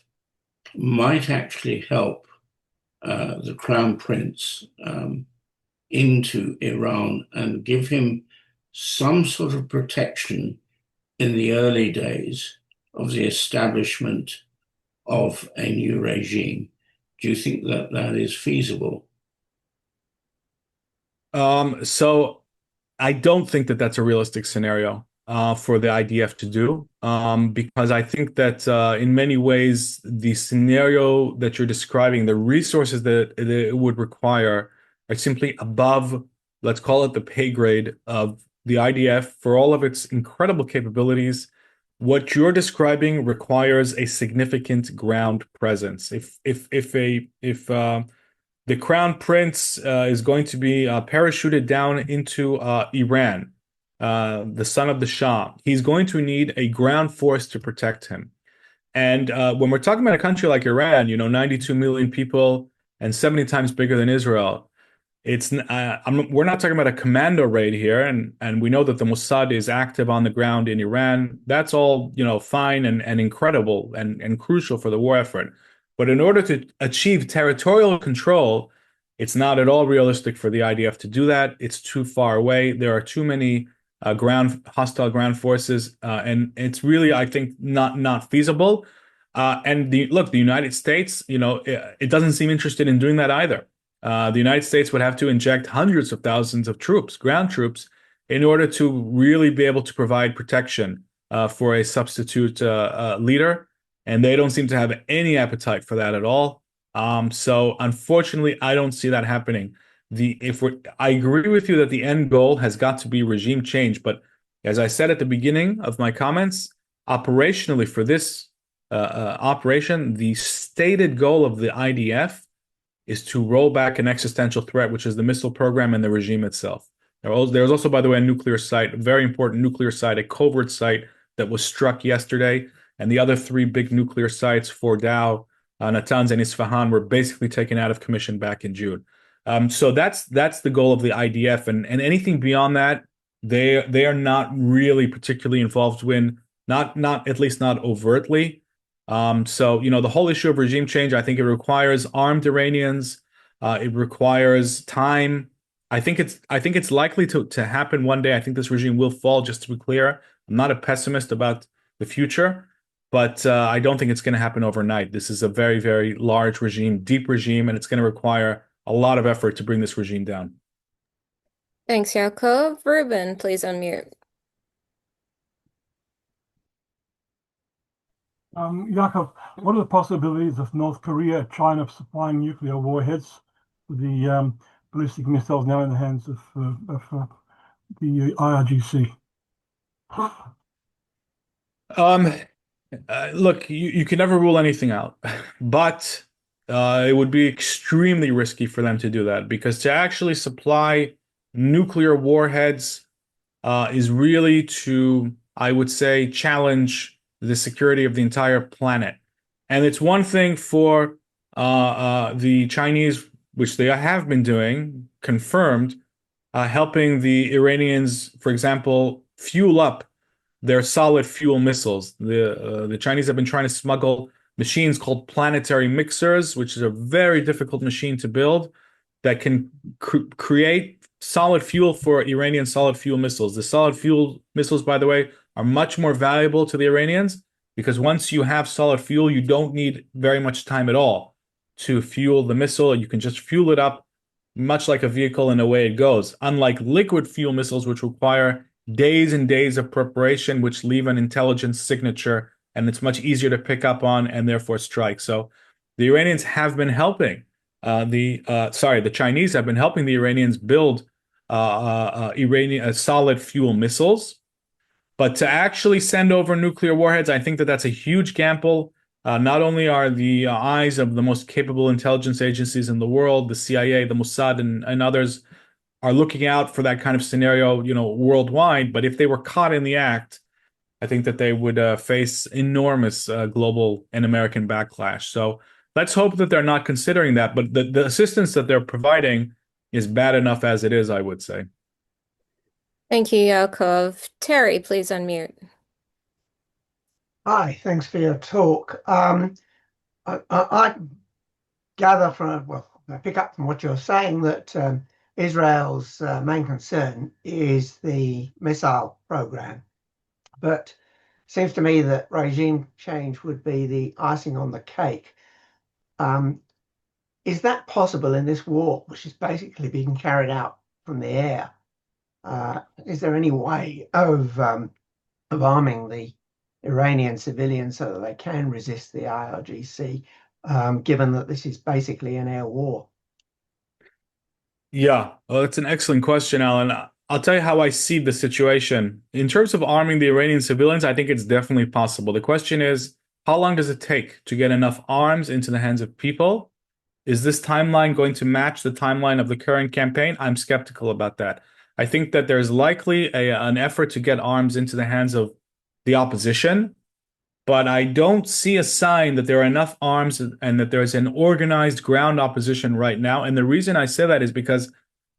might actually help the Crown Prince into Iran and give him some sort of protection in the early days of the establishment of a new regime? Do you think that that is feasible? So I don't think that that's a realistic scenario for the IDF to do, because I think that in many ways the scenario that you're describing, the resources that it would require are simply above, let's call it the pay grade of the IDF for all of its incredible capabilities. What you're describing requires a significant ground presence. If the Crown Prince is going to be parachuted down into Iran, the son of the Shah, he's going to need a ground force to protect him. And when we're talking about a country like Iran, 92 million people and 70 times bigger than Israel, we're not talking about a commando raid here, and we know that the Mossad is active on the ground in Iran. That's all, fine and incredible and crucial for the war effort. But in order to achieve territorial control, it's not at all realistic for the IDF to do that. It's too far away. There are too many hostile ground forces, and it's really, I think, not feasible. The United States, it doesn't seem interested in doing that either. The United States would have to inject hundreds of thousands of troops, ground troops, in order to really be able to provide protection for a substitute leader. And they don't seem to have any appetite for that at all. So unfortunately, I don't see that happening. I agree with you that the end goal has got to be regime change. But as I said at the beginning of my comments, operationally for this operation, the stated goal of the IDF is to roll back an existential threat, which is the missile program and the regime itself. There was also, by the way, a nuclear site, a very important nuclear site, a covert site that was struck yesterday. And the other three big nuclear sites, Fordow, Natanz, and Isfahan, were basically taken out of commission back in June. So that's the goal of the IDF, and anything beyond that, they are not really particularly involved in, not at least not overtly. So the whole issue of regime change, I think it requires armed Iranians. It requires time. I think it's likely to happen one day. I think this regime will fall. Just to be clear, I'm not a pessimist about the future, but I don't think it's going to happen overnight. This is a very, very large regime, deep regime, and it's going to require a lot of effort to bring this regime down. Thanks, Yaakov. Ruben, please unmute. Yaakov, what are the possibilities of North Korea, China supplying nuclear warheads with the ballistic missiles now in the hands of the IRGC? Look, you can never rule anything out, but it would be extremely risky for them to do that, because to actually supply nuclear warheads is really to, I would say, challenge the security of the entire planet. And it's one thing for the Chinese, which they have been doing, confirmed, helping the Iranians, for example, fuel up their solid fuel missiles. The Chinese have been trying to smuggle machines called planetary mixers, which is a very difficult machine to build that can create solid fuel for Iranian solid fuel missiles. The solid fuel missiles, by the way, are much more valuable to the Iranians, because once you have solid fuel, you don't need very much time at all to fuel the missile. You can just fuel it up much like a vehicle, and away it goes. Unlike liquid fuel missiles, which require days and days of preparation, which leave an intelligence signature, and it's much easier to pick up on and therefore strike. So the Iranians have been helping the Chinese have been helping the Iranians build Iranian solid fuel missiles. But to actually send over nuclear warheads, I think that that's a huge gamble. Not only are the eyes of the most capable intelligence agencies in the world, the CIA, the Mossad, and others, are looking out for that kind of scenario, worldwide. But if they were caught in the act, I think that they would face enormous global and American backlash. So let's hope that they're not considering that. But the assistance that they're providing is bad enough as it is, I would say. Thank you, Yaakov. Terry, please unmute. Hi, thanks for your talk. I gather I pick up from what you're saying that Israel's main concern is the missile program, but it seems to me that regime change would be the icing on the cake. Is that possible in this war, which is basically being carried out from the air? Is there any way of arming the Iranian civilians so that they can resist the IRGC, given that this is basically an air war? Yeah, well, that's an excellent question, Alan. I'll tell you how I see the situation. In terms of arming the Iranian civilians, I think it's definitely possible. The question is, how long does it take to get enough arms into the hands of people? Is this timeline going to match the timeline of the current campaign? I'm skeptical about that. I think that there's likely an effort to get arms into the hands of the opposition, but I don't see a sign that there are enough arms and that there's an organized ground opposition right now. And the reason I say that is because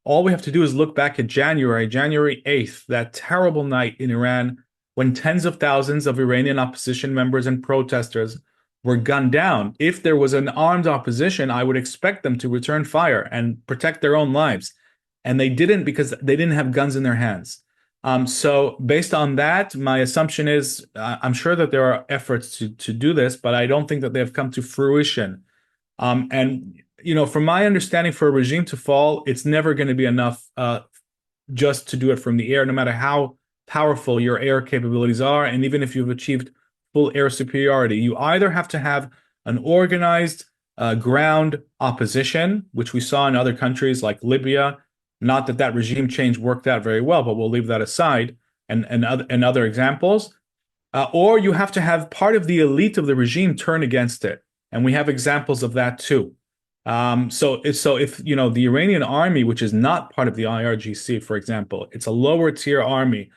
all we have to do is look back at January 8th, that terrible night in Iran, when tens of thousands of Iranian opposition members and protesters were gunned down. If there was an armed opposition, I would expect them to return fire and protect their own lives. And they didn't, because they didn't have guns in their hands. So based on that, my assumption is I'm sure that there are efforts to do this, but I don't think that they have come to fruition. And from my understanding, for a regime to fall, it's never going to be enough just to do it from the air, no matter how powerful your air capabilities are. And even if you've achieved full air superiority, you either have to have an organized ground opposition, which we saw in other countries like Libya. Not that regime change worked out very well, but we'll leave that aside, and other examples. Or you have to have part of the elite of the regime turn against it. And we have examples of that too. So if the Iranian army, which is not part of the IRGC, for example, it's a lower tier army.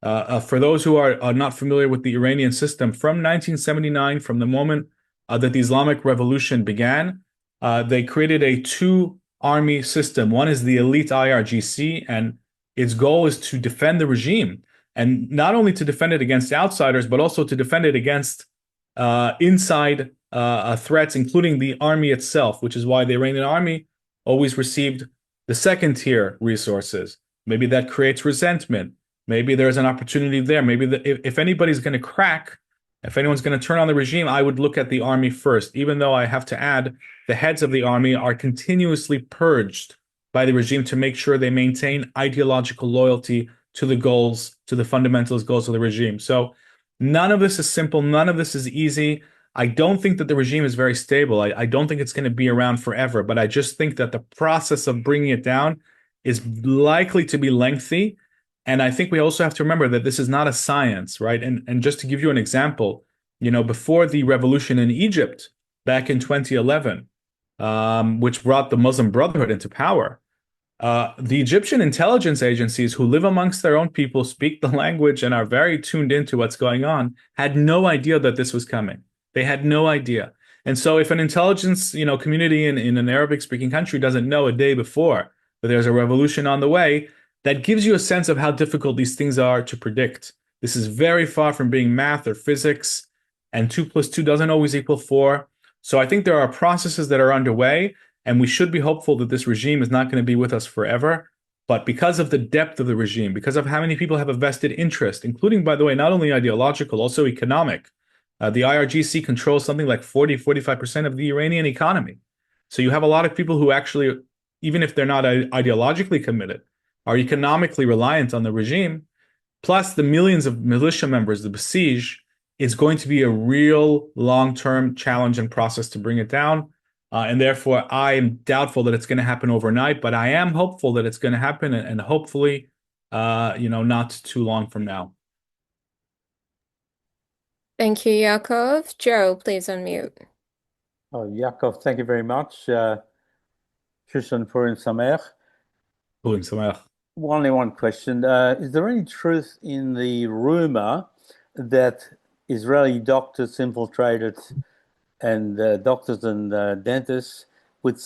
For those who are not familiar with the Iranian system, from 1979, from the moment that the Islamic Revolution began, they created a two-army system. One is the elite IRGC, and its goal is to defend the regime, and not only to defend it against outsiders, but also to defend it against inside threats, including the army itself, which is why the Iranian army always received the second-tier resources. Maybe that creates resentment. Maybe there's an opportunity there. Maybe if anybody's going to crack, if anyone's going to turn on the regime, I would look at the army first, even though I have to add the heads of the army are continuously purged by the regime to make sure they maintain ideological loyalty to the goals, to the fundamentalist goals of the regime. So none of this is simple. None of this is easy. I don't think that the regime is very stable. I don't think it's going to be around forever, but I just think that the process of bringing it down is likely to be lengthy. And I think we also have to remember that this is not a science, right? And just to give you an example, before the revolution in Egypt back in 2011, which brought the Muslim Brotherhood into power, the Egyptian intelligence agencies who live amongst their own people, speak the language, and are very tuned into what's going on, had no idea that this was coming. They had no idea. And so if an intelligence, community in an Arabic-speaking country doesn't know a day before that there's a revolution on the way, that gives you a sense of how difficult these things are to predict. This is very far from being math or physics, and 2 + 2 doesn't always equal 4. So I think there are processes that are underway, and we should be hopeful that this regime is not going to be with us forever. But because of the depth of the regime, because of how many people have a vested interest, including, by the way, not only ideological, also economic, the IRGC controls something like 40–45% of the Iranian economy. So you have a lot of people who actually, even if they're not ideologically committed, are economically reliant on the regime, plus the millions of militia members, the Basij, is going to be a real long-term challenge and process to bring it down. And therefore, I am doubtful that it's going to happen overnight, but I am hopeful that it's going to happen, and hopefully, not too long from now. Thank you, Yaakov. Joe, please unmute. Oh, Yaakov, thank you very much. Shushan Purim Sameach. Purim Sameach. Only one question. Is there any truth in the rumor that Israeli doctors infiltrated and doctors and dentists with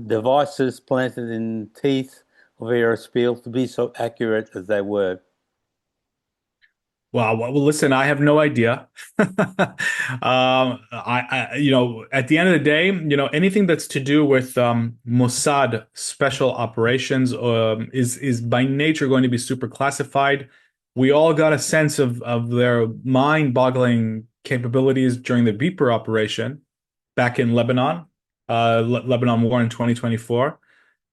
devices planted in teeth of Aristotile to be so accurate as they were? Wow. Well, listen, I have no idea. At the end of the day, anything that's to do with Mossad special operations is by nature going to be super classified. We all got a sense of their mind-boggling capabilities during the Beeper operation back in Lebanon, Lebanon war in 2024,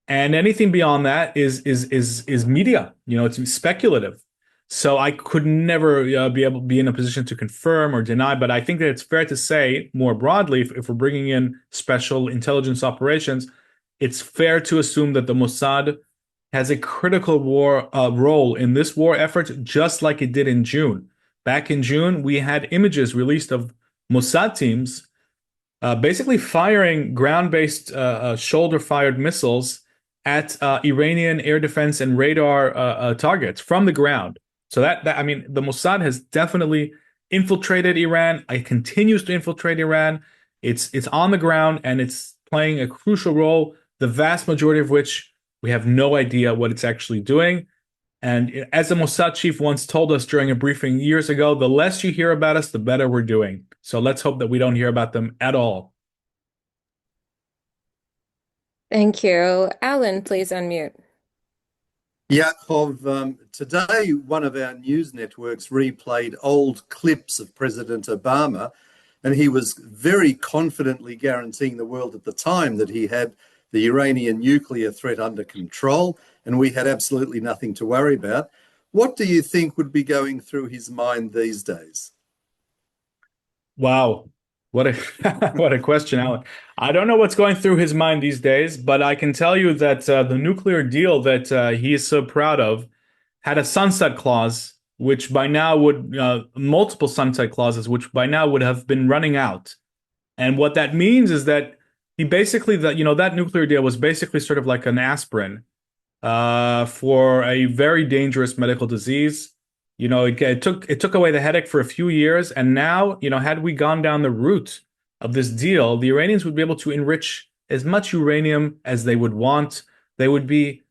and anything beyond that is media. It's speculative. So I could never be in a position to confirm or deny, but I think that it's fair to say more broadly, if we're bringing in special intelligence operations, it's fair to assume that the Mossad has a critical role in this war effort, just like it did in June. Back in June, we had images released of Mossad teams basically firing ground-based shoulder-fired missiles at Iranian air defense and radar targets from the ground. So I mean, the Mossad has definitely infiltrated Iran. It continues to infiltrate Iran. It's on the ground, and it's playing a crucial role, the vast majority of which we have no idea what it's actually doing. And as the Mossad chief once told us during a briefing years ago, the less you hear about us, the better we're doing. So let's hope that we don't hear about them at all. Thank you. Alan, please unmute. Yaakov, today one of our news networks replayed old clips of President Obama, and he was very confidently guaranteeing the world at the time that he had the Iranian nuclear threat under control, and we had absolutely nothing to worry about. What do you think would be going through his mind these days? Wow. What a question, Alan. I don't know what's going through his mind these days, but I can tell you that the nuclear deal that he is so proud of had a sunset clause, which by now would, multiple sunset clauses, which by now would have been running out. And what that means is that he basically, that nuclear deal was basically sort of like an aspirin for a very dangerous medical disease. It took away the headache for a few years, and now, had we gone down the route of this deal, the Iranians would be able to enrich as much uranium as they would want. They would be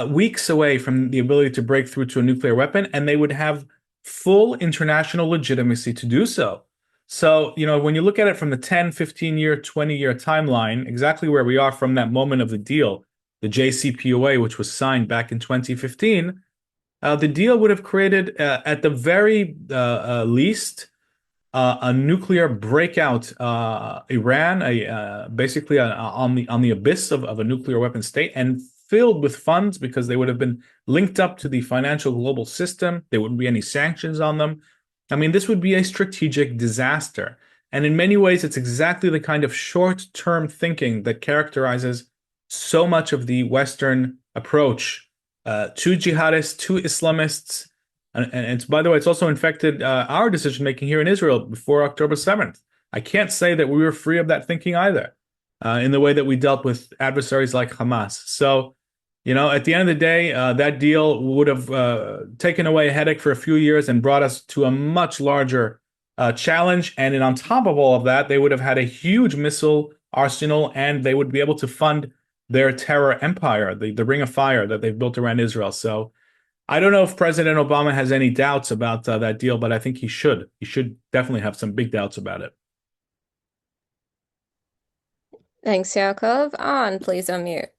weeks away from the ability to break through to a nuclear weapon, and they would have full international legitimacy to do so. So, when you look at it from the 10, 15-year, 20-year timeline, exactly where we are from that moment of the deal, the JCPOA, which was signed back in 2015, the deal would have created, at the very least, a nuclear breakout Iran, basically on the abyss of a nuclear weapon state, and filled with funds because they would have been linked up to the financial global system. There wouldn't be any sanctions on them. I mean, this would be a strategic disaster. And in many ways, it's exactly the kind of short-term thinking that characterizes so much of the Western approach to jihadists, to Islamists. And it's, by the way, it's also infected our decision-making here in Israel before October 7th. I can't say that we were free of that thinking either, in the way that we dealt with adversaries like Hamas. So, at the end of the day, that deal would have taken away a headache for a few years and brought us to a much larger challenge. And then on top of all of that, they would have had a huge missile arsenal, and they would be able to fund their terror empire, the Ring of Fire that they've built around Israel. So I don't know if President Obama has any doubts about that deal, but I think he should. He should definitely have some big doubts about it. Thanks, Yaakov. On, please unmute.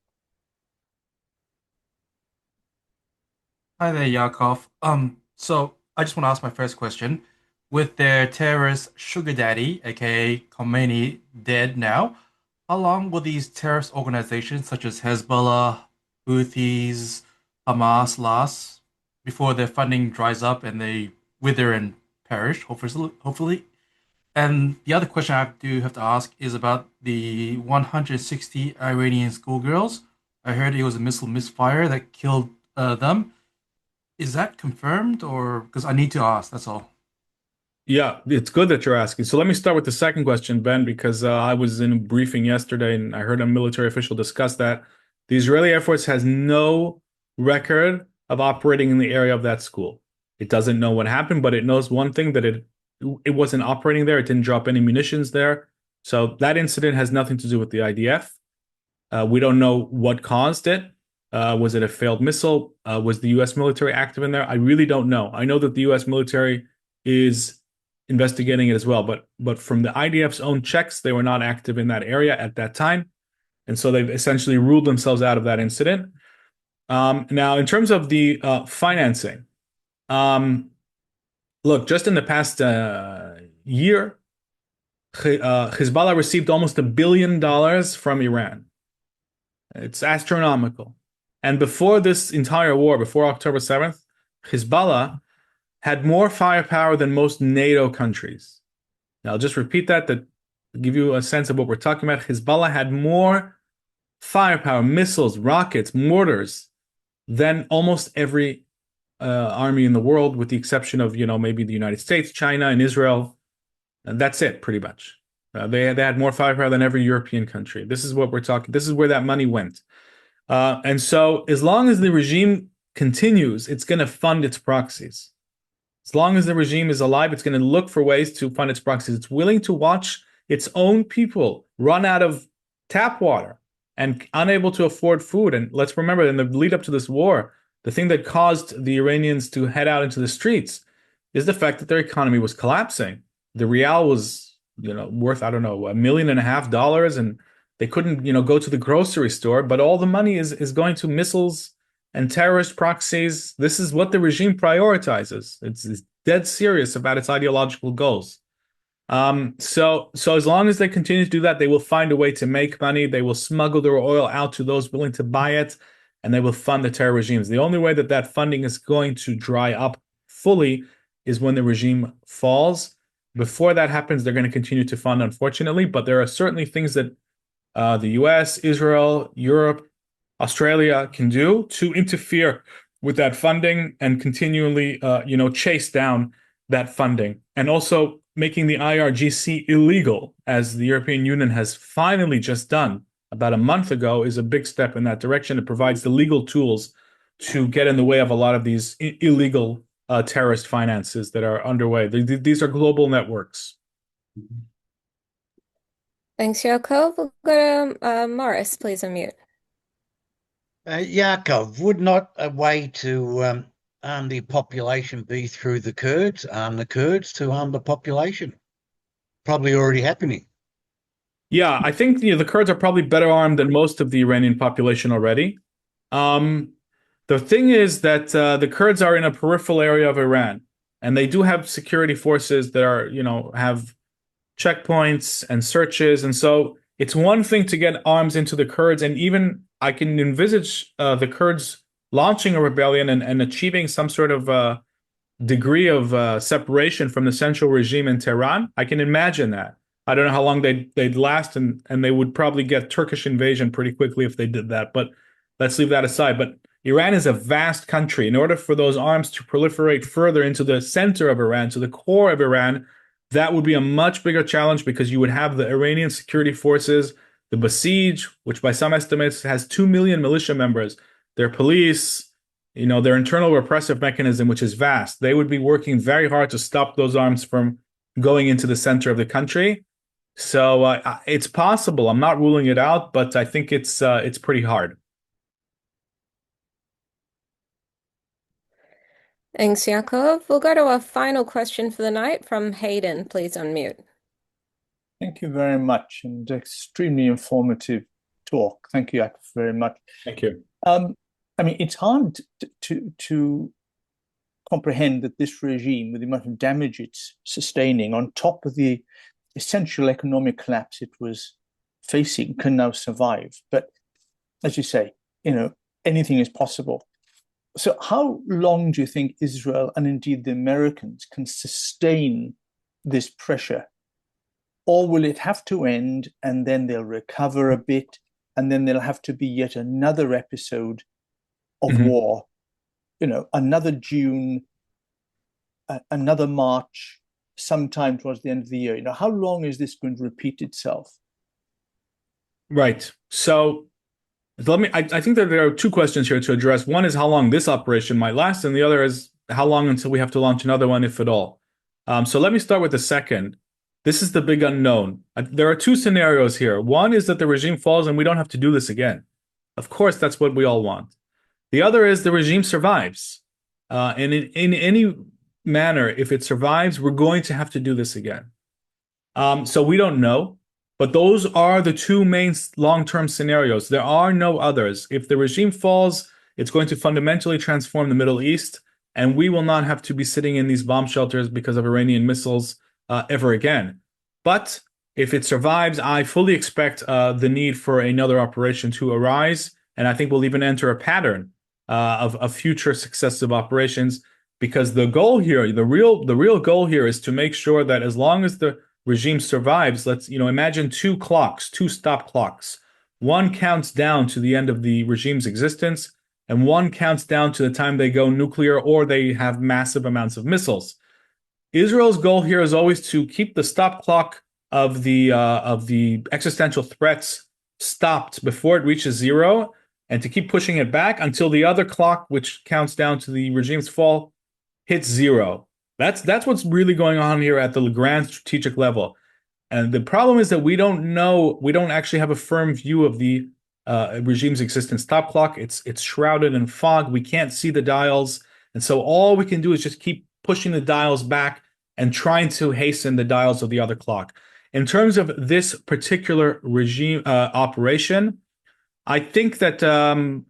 Hi there, Yaakov. So I just want to ask my first question. With their terrorist sugar daddy, aka Khomeini, dead now, how long will these terrorist organizations such as Hezbollah, Houthis, Hamas last before their funding dries up and they wither and perish, hopefully? And the other question I do have to ask is about the 160 Iranian schoolgirls. I heard it was a missile misfire that killed them. Is that confirmed, or because I need to ask, that's all. Yeah, it's good that you're asking. So let me start with the second question, Ben, because I was in a briefing yesterday and I heard a military official discuss that. The Israeli Air Force has no record of operating in the area of that school. It doesn't know what happened, but it knows one thing, that it wasn't operating there. It didn't drop any munitions there. So that incident has nothing to do with the IDF. We don't know what caused it. Was it a failed missile? Was the U.S. military active in there? I really don't know. I know that the U.S. military is investigating it as well, but from the IDF's own checks, they were not active in that area at that time, and so they've essentially ruled themselves out of that incident. Now, in terms of the financing, look, just in the past year, Hezbollah received almost $1 billion from Iran. It's astronomical. And before this entire war, before October 7th, Hezbollah had more firepower than most NATO countries. Now, I'll just repeat that to give you a sense of what we're talking about. Hezbollah had more firepower, missiles, rockets, mortars than almost every army in the world, with the exception of, maybe the United States, China, and Israel. And that's it, pretty much. They had more firepower than every European country. This is what we're talking. This is where that money went. And so as long as the regime continues, it's going to fund its proxies. As long as the regime is alive, it's going to look for ways to fund its proxies. It's willing to watch its own people run out of tap water and unable to afford food. And let's remember, in the lead up to this war, the thing that caused the Iranians to head out into the streets is the fact that their economy was collapsing. The rial was, worth, I don't know, $1.5 million, and they couldn't, go to the grocery store, but all the money is going to missiles and terrorist proxies. This is what the regime prioritizes. It's dead serious about its ideological goals. So as long as they continue to do that, they will find a way to make money. They will smuggle their oil out to those willing to buy it, and they will fund the terror regimes. The only way that funding is going to dry up fully is when the regime falls. Before that happens, they're going to continue to fund, unfortunately, but there are certainly things that the US, Israel, Europe, Australia can do to interfere with that funding and continually, chase down that funding. And also making the IRGC illegal, as the European Union has finally just done about a month ago, is a big step in that direction. It provides the legal tools to get in the way of a lot of these illegal terrorist finances that are underway. These are global networks. Thanks, Yaakov. We'll go to Morris, please unmute. Yaakov, would not a way to arm the population be through the Kurds, arm the Kurds to arm the population? Probably already happening. Yeah, I think the Kurds are probably better armed than most of the Iranian population already. The thing is that the Kurds are in a peripheral area of Iran, and they do have security forces that are, have checkpoints and searches. And so it's one thing to get arms into the Kurds, and even I can envisage the Kurds launching a rebellion and achieving some sort of degree of separation from the central regime in Tehran. I can imagine that. I don't know how long they'd last, and they would probably get Turkish invasion pretty quickly if they did that. But let's leave that aside. But Iran is a vast country. In order for those arms to proliferate further into the center of Iran, to the core of Iran, that would be a much bigger challenge, because you would have the Iranian security forces, the Basij, which by some estimates has 2 million militia members, their police, their internal repressive mechanism, which is vast. They would be working very hard to stop those arms from going into the center of the country. So it's possible. I'm not ruling it out, but I think it's pretty hard. Thanks, Yaakov. We'll go to our final question for the night from Hayden. Please unmute. Thank you very much, and extremely informative talk. Thank you, Yaakov, very much. Thank you. It's hard to comprehend that this regime, with the amount of damage it's sustaining, on top of the essential economic collapse it was facing, can now survive. But as you say, anything is possible. So how long do you think Israel, and indeed the Americans, can sustain this pressure? Or will it have to end, and then they'll recover a bit, and then there'll have to be yet another episode of war, another June, another March, sometime towards the end of the year? How long is this going to repeat itself? Right. So I think that there are two questions here to address. One is how long this operation might last, and the other is how long until we have to launch another one, if at all. So let me start with the second. This is the big unknown. There are two scenarios here. One is that the regime falls and we don't have to do this again. Of course, that's what we all want. The other is the regime survives. And in any manner, if it survives, we're going to have to do this again. So we don't know, but those are the two main long-term scenarios. There are no others. If the regime falls, it's going to fundamentally transform the Middle East, and we will not have to be sitting in these bomb shelters because of Iranian missiles ever again. But if it survives, I fully expect the need for another operation to arise, and I think we'll even enter a pattern of future successive operations, because the goal here, the real goal here, is to make sure that as long as the regime survives, let's imagine two stop clocks. One counts down to the end of the regime's existence, and one counts down to the time they go nuclear or they have massive amounts of missiles. Israel's goal here is always to keep the stop clock of the existential threats stopped before it reaches zero, and to keep pushing it back until the other clock, which counts down to the regime's fall, hits zero. That's what's really going on here at the grand strategic level. And the problem is that we don't actually have a firm view of the regime's existence stop clock. It's shrouded in fog. We can't see the dials. And so all we can do is just keep pushing the dials back and trying to hasten the dials of the other clock. In terms of this particular regime operation, I think that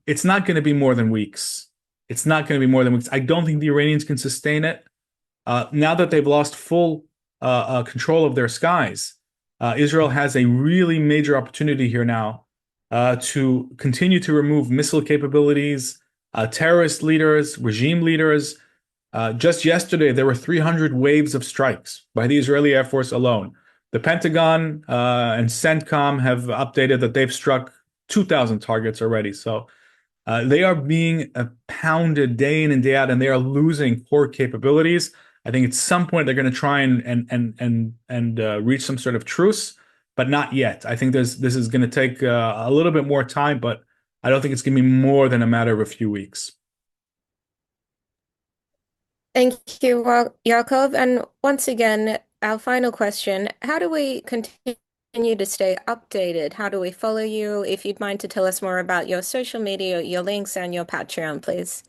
it's not going to be more than weeks. It's not going to be more than weeks. I don't think the Iranians can sustain it. Now that they've lost full control of their skies, Israel has a really major opportunity here now to continue to remove missile capabilities, terrorist leaders, regime leaders. Just yesterday, there were 300 waves of strikes by the Israeli Air Force alone. The Pentagon and CENTCOM have updated that they've struck 2,000 targets already. So they are being pounded day in and day out, and they are losing core capabilities. I think at some point they're going to try and reach some sort of truce, but not yet. I think this is going to take a little bit more time, but I don't think it's going to be more than a matter of a few weeks. Thank you, Yaakov. And once again, our final question, how do we continue to stay updated? How do we follow you? If you'd mind to tell us more about your social media, your links, and your Patreon, please.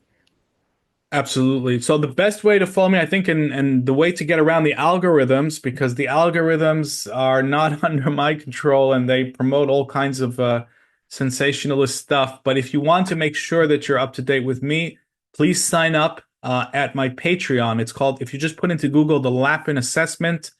Absolutely. So the best way to follow me, I think, and the way to get around the algorithms, because the algorithms are not under my control and they promote all kinds of sensationalist stuff. But if you want to make sure that you're up to date with me, please sign up at my Patreon. It's called, if you just put into Google the Lappin assessment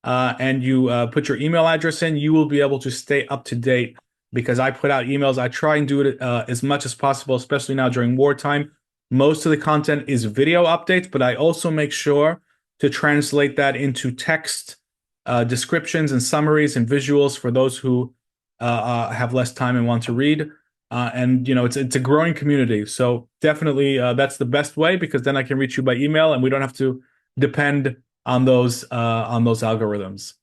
and you put your email address in, you will be able to stay up to date because I put out emails. I try and do it as much as possible, especially now during wartime. Most of the content is video updates, but I also make sure to translate that into text descriptions and summaries and visuals for those who have less time and want to read. And you know, it's a growing community, so definitely that's the best way because then I can reach you by email, and we don't have to depend on those algorithms.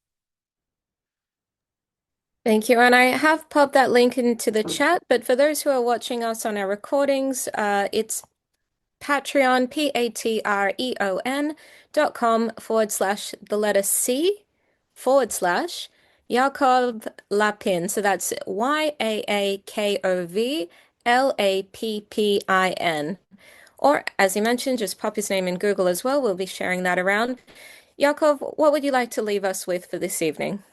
Thank you. And I have popped that link into the chat, but for those who are watching us on our recordings, it's Patreon, patreon.com/the letter C / Yaakov Lappin. So that's YAAKOV LAPPIN. Or, as you mentioned, just pop his name in Google as well. We'll be sharing that around. Yaakov, what would you like to leave us with for this evening?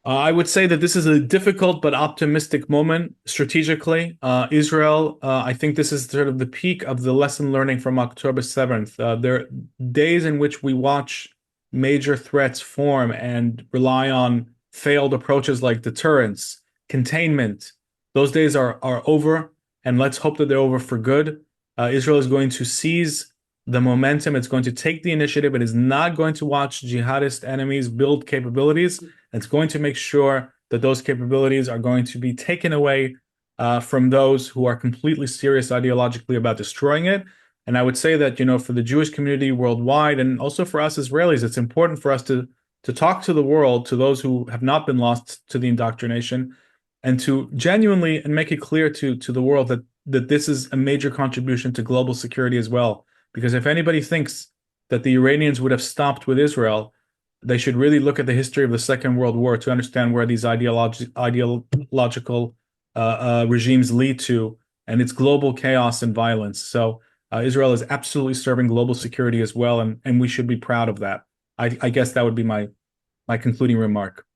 I would say that this is a difficult but optimistic moment strategically. Israel, I think this is sort of the peak of the lesson learning from October 7th. There are days in which we watch major threats form and rely on failed approaches like deterrence, containment. Those days are over, and let's hope that they're over for good. Israel is going to seize the momentum. It's going to take the initiative. It is not going to watch jihadist enemies build capabilities. It's going to make sure that those capabilities are going to be taken away from those who are completely serious ideologically about destroying it. And I would say that, you know, for the Jewish community worldwide and also for us Israelis, it's important for us to talk to the world, to those who have not been lost to the indoctrination, and to genuinely and make it clear to the world that this is a major contribution to global security as well. Because if anybody thinks that the Iranians would have stopped with Israel, they should really look at the history of the Second World War to understand where these ideological regimes lead to, and it's global chaos and violence. So Israel is absolutely serving global security as well, and we should be proud of that. I guess that would be my concluding remark.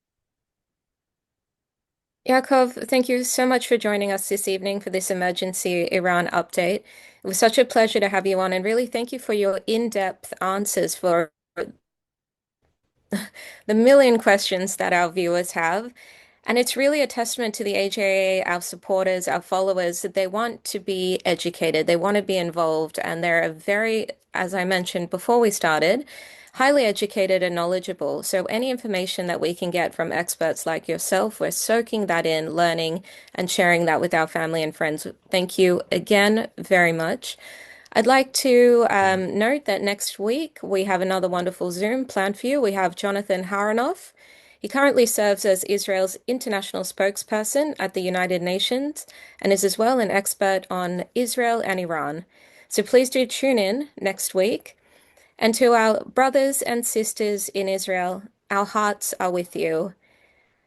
Yaakov, thank you so much for joining us this evening for this emergency Iran update. It was such a pleasure to have you on, and really thank you for your in-depth answers for the million questions that our viewers have. And it's really a testament to the AJA, our supporters, our followers, that they want to be educated, they want to be involved, and they're very, as I mentioned before we started, highly educated and knowledgeable. So any information that we can get from experts like yourself, we're soaking that in, learning, and sharing that with our family and friends. Thank you again very much. I'd like to note that next week we have another wonderful Zoom planned for you. We have Jonathan Haranoff. He currently serves as Israel's international spokesperson at the United Nations and is as well an expert on Israel and Iran. So please do tune in next week. And to our brothers and sisters in Israel, our hearts are with you.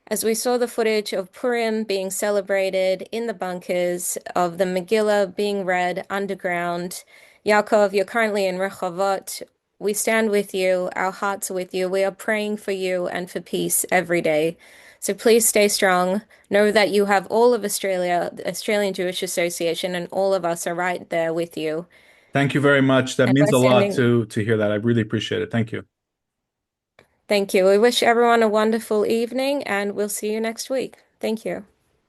As we saw the footage of Purim being celebrated in the bunkers, of the Megillah being read underground, Yaakov, you're currently in Rehovot. We stand with you. Our hearts are with you. We are praying for you and for peace every day. So please stay strong. Know that you have all of Australia, the Australian Jewish Association, and all of us are right there with you. Thank you very much. That And means we're a lot sending, to hear that. I really appreciate it. Thank you. thank you. We wish everyone a wonderful evening, and we'll see you next week. Thank you.